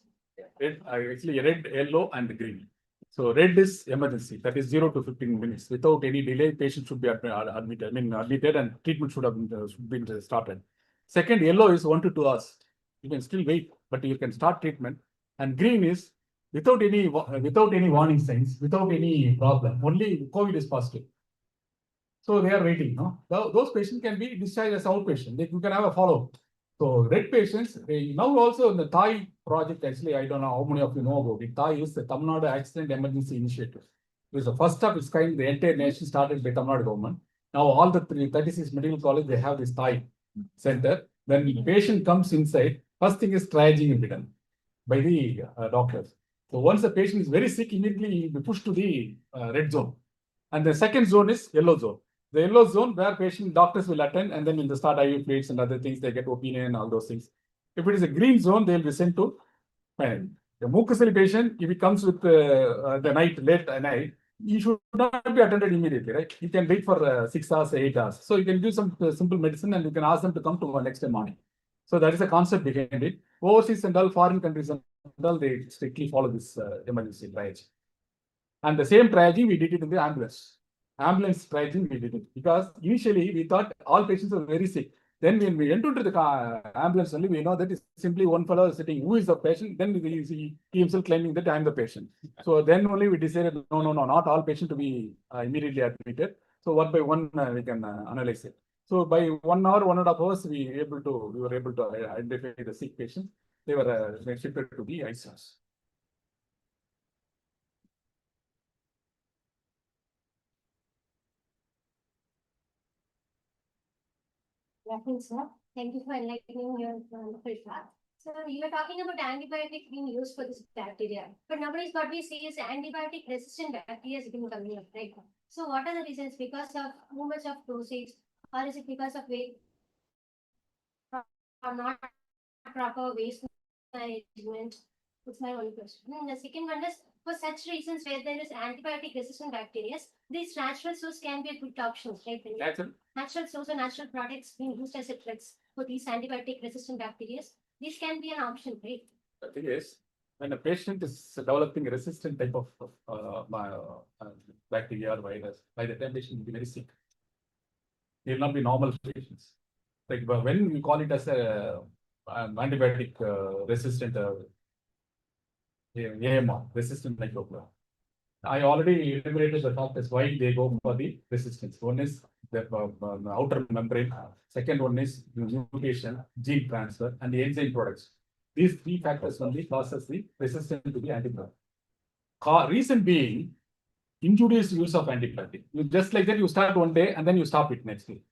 [SPEAKER 5] Red, actually red, yellow, and green. So red is emergency, that is 0 to 15 minutes. Without any delay, patient should be admitted. Admitted, and treatment should have been started. Second, yellow is 1 to 2 hours. You can still wait, but you can start treatment. And green is without any warning signs, without any problem. Only COVID is positive. So they are waiting. No, those patients can be discharged as outpatient. You can have a follow-up. So red patients, now also in the Thai project, actually, I don't know how many of you know about it. Thai is the Tamil Nadu Accident Emergency Initiative. It was the first of its kind. The entire nation started by Tamil Nadu government. Now all the 36 medical college, they have this Thai center. When the patient comes inside, first thing is triaging will be done by the doctors. So once the patient is very sick, immediately he will be pushed to the red zone. And the second zone is yellow zone. The yellow zone where patient doctors will attend, and then in the start IV fluids and other things, they get opinion and all those things. If it is a green zone, they will be sent to the mucosal patient. If he comes with the night, late at night, he should not be attended immediately, right? He can wait for 6 hours, 8 hours. So you can give some simple medicine, and you can ask them to come to next day morning. So that is the concept behind it. Overseas and all foreign countries and all, they strictly follow this emergency triage. And the same triaging we did it in the ambulance. Ambulance triaging we did it because initially we thought all patients were very sick. Then when we entered into the ambulance only, we know that it's simply one fellow sitting. Who is the patient? Then he himself claiming that I am the patient. So then only we decided, no, not all patients to be immediately admitted. So one by one we can analyze it. So by 1 hour, 1.5 hours, we were able to identify the sick patients. They were shifted to the ICUs.
[SPEAKER 8] Thanks, sir. Thank you for enlightening your wonderful class. So you are talking about antibiotic being used for this bacteria, but nowadays what we see is antibiotic resistant bacteria has been coming up, right? So what are the reasons? Because of too much of dosage, or is it because of weight or not proper waste management? That's my only question. And the second one is, for such reasons where there is antibiotic resistant bacteria, these natural source can be a good option, right? Natural source or natural products being used as a drugs for these antibiotic resistant bacteria, this can be an option, right?
[SPEAKER 5] The thing is, when a patient is developing a resistant type of bacteria or virus, by the time patient will be very sick. They will not be normal patients. Like when we call it as a antibiotic resistant AMR, resistant microbial. I already enumerated the factors why they go for the resistance. One is the outer membrane. Second one is mutation, gene transfer, and the enzyme products. These 3 factors only causes the resistance to the antibiotic. Reason being, injurious use of antibiotic. You just like that, you start one day and then you stop it next day.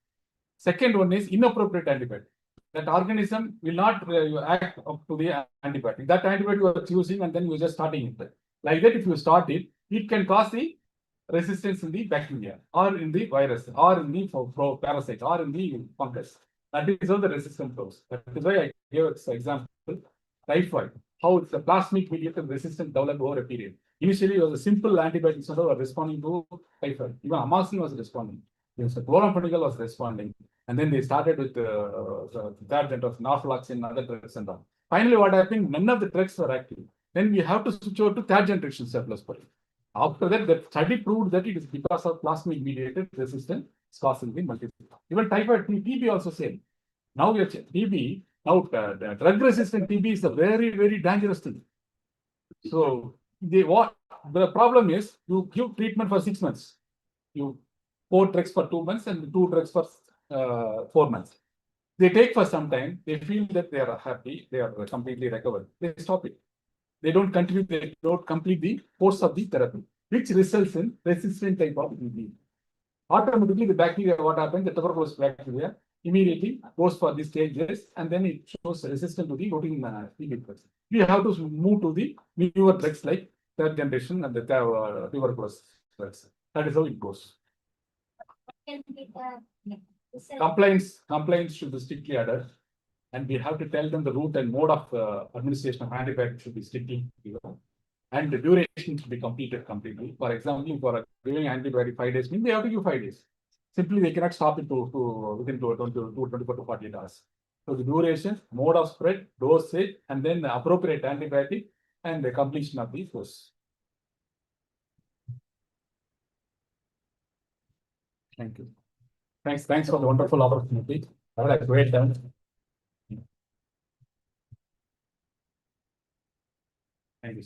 [SPEAKER 5] Second one is inappropriate antibiotic. That organism will not act up to the antibiotic. That antibiotic you are using and then you are just starting it. Like that, if you start it, it can cause the resistance in the bacteria or in the virus or in the parasite or in the fungus. That is how the resistance goes. That is why I gave an example, typhoid, how the plasmic mediated resistance developed over a period. Initially, it was a simple antibiotics that were responding to typhoid. Even amoxicillin was responding. The chloramphenicol was responding. And then they started with the third of norfloxacin and other drugs and all. Finally, what happened? None of the drugs were active. Then we have to switch over to third generation cephalosporin. After that, the study proved that it is because of plasmic mediated resistance causing the multiple. Even typhoid TB also same. Now we are TB. Now the drug resistant TB is a very, very dangerous thing. So the problem is you give treatment for 6 months. You 4 drugs for 2 months and 2 drugs for 4 months. They take for some time. They feel that they are happy. They are completely recovered. They stop it. They don't continue. They don't complete the course of the therapy, which results in resistant type of TB. Automatically, the bacteria, what happens? The tuberculosis bacteria immediately goes for these stages, and then it shows resistant to the routine TB drugs. We have to move to the newer drugs like third generation and the tuberculosis drugs. That is how it goes. Complaints should be strictly adhered, and we have to tell them the route and mode of administration of antibiotics should be strictly given. and the duration to be completed completely. For example, for giving antibiotic 5 days, means they have to give 5 days. Simply, they cannot stop it within 24 to 48 hours. So the duration, mode of spread, dosage, and then the appropriate antibiotic and the completion of the course. Thank you. Thanks for the wonderful opportunity. Have a great time. Thank you.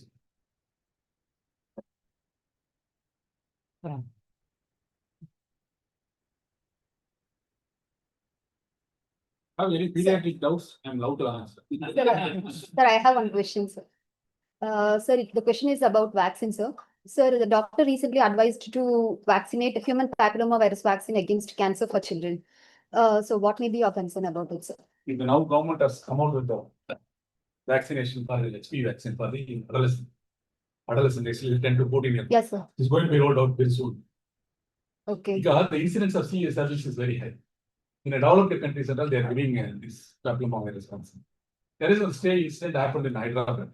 [SPEAKER 5] Have any pediatric doubts? I'm allowed to answer.
[SPEAKER 1] Sir, I have one question, sir. Sir, the question is about vaccine, sir. Sir, the doctor recently advised to vaccinate human papillomavirus vaccine against cancer for children. So what may be your concern about it, sir?
[SPEAKER 5] The now government has come out with the vaccination for the HPV vaccine for the adolescent actually 10 to 14 years.
[SPEAKER 1] Yes, sir.
[SPEAKER 5] It's going to be rolled out very soon.
[SPEAKER 1] Okay.
[SPEAKER 5] Because the incidence of CSRH is very high. In a developed countries and all, they are giving this papillomavirus vaccine. There is a incident happened in Hyderabad.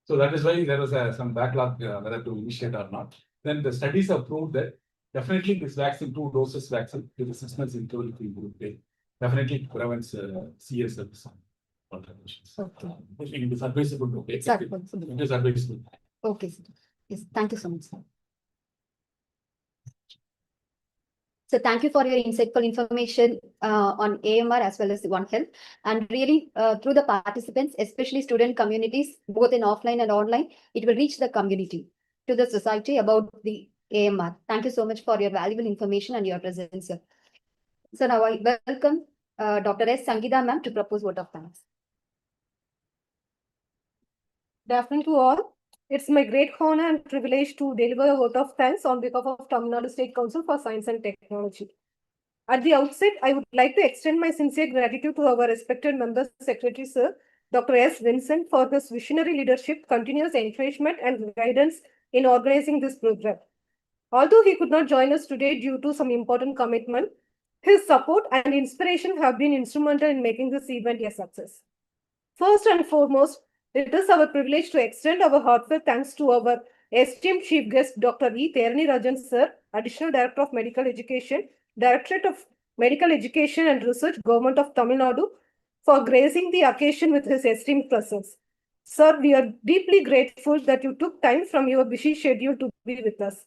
[SPEAKER 5] So that is why there was some backlog whether to initiate or not. Then the studies have proved that definitely this vaccine, 2 doses vaccine with the 6 months interval definitely prevents CSRH contaminations.
[SPEAKER 1] Okay.
[SPEAKER 5] It is advisable to take
[SPEAKER 1] Sir,
[SPEAKER 5] it. It is advisable.
[SPEAKER 1] okay, sir. Yes, thank you so much, sir. So thank you for your insightful information on AMR as well as One Health. And really, through the participants, especially student communities, both in offline and online, it will reach the community, to the society about the AMR. Thank you so much for your valuable information and your presence, sir. So now I welcome Dr. S. Sangeeta ma'am to propose vote of thanks.
[SPEAKER 9] Good afternoon to all. It's my great honor and privilege to deliver a vote of thanks on behalf of Tamil Nadu State Council for Science and Technology. At the outset, I would like to extend my sincere gratitude to our respected member secretary, sir, Dr. S. Vincent, for his visionary leadership, continuous encouragement, and guidance in organizing this program. Although he could not join us today due to some important commitment, his support and inspiration have been instrumental in making this event a success. First and foremost, it is our privilege to extend our heartfelt thanks to our esteemed chief guest, Dr. E. Therani Rajan, sir, Additional Director of Medical Education, Directorate of Medical Education and Research, Government of Tamil Nadu, for gracing the occasion with his esteemed presence. Sir, we are deeply grateful that you took time from your busy schedule to be with us.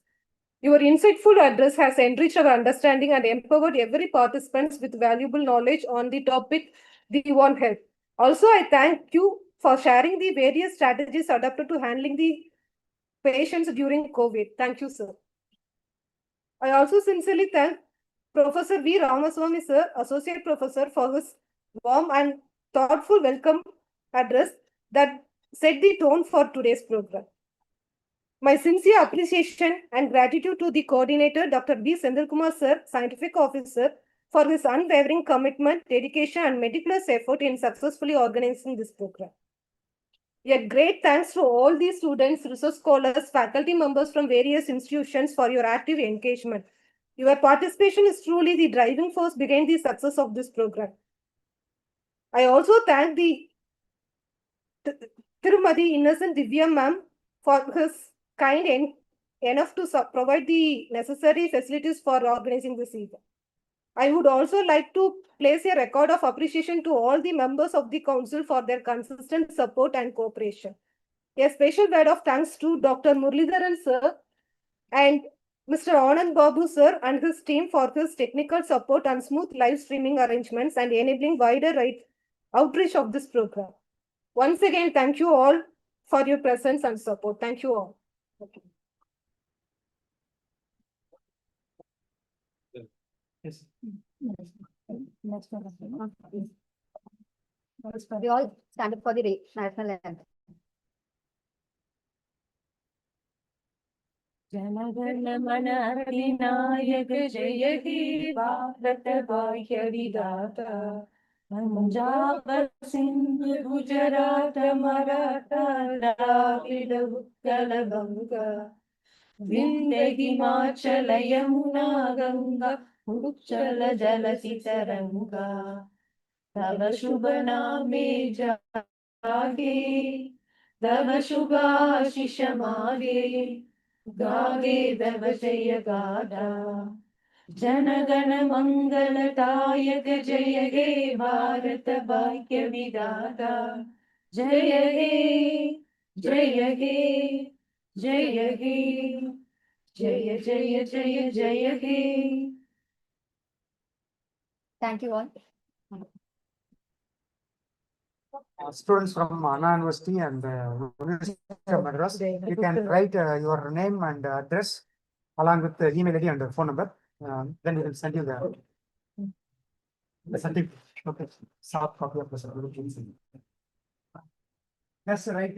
[SPEAKER 9] Your insightful address has enriched our understanding and empowered every participant with valuable knowledge on the topic the One Health. Also, I thank you for sharing the various strategies adapted to handling the patients during COVID. Thank you, sir. I also sincerely thank Professor V. Ramaswamy, sir, Associate Professor, for his warm and thoughtful welcome address that set the tone for today's program. My sincere appreciation and gratitude to the coordinator, Dr. B. Senthilkumar, sir, Scientific Officer, for his unwavering commitment, dedication, and meticulous effort in successfully organizing this program. A great thanks to all the students, research scholars, faculty members from various institutions for your active engagement. Your participation is truly the driving force behind the success of this program. I also thank the Tirumati Innocent Divya ma'am for his kind enough to provide the necessary facilities for organizing this event. I would also like to place a record of appreciation to all the members of the council for their consistent support and cooperation. A special word of thanks to Dr. Muralidharan sir and Mr. Anand Babu sir and his team for his technical support and smooth live streaming arrangements and enabling wider outreach of this program. Once again, thank you all for your presence and support. Thank you all. Okay.
[SPEAKER 4] Yes.
[SPEAKER 1] Next one. We all stand up for the national anthem.
[SPEAKER 2] जनगण मन अधिनायक जय हे भारत भाग्य विधाता पंजाब सिंध गुजरात मराठा द्राविड उत्कल गंगा विंध्य हिमाचल यमुना गंगा उच्चल जलति तरंगा तव शुभ नामे जागे तव शुभाशिषमागे गागे तव जय गाथा जनगण मंगलदायक जय हे भारत भाग्य विधाता जय हे जय हे जय हे जय जय जय जय हे.
[SPEAKER 1] Thank you all.
[SPEAKER 4] Students from Anna University and University of Madras, you can write your name and address along with the email ID and the phone number. Then we will send you the certificate. Okay, soft copy of the certificate. Yes, right.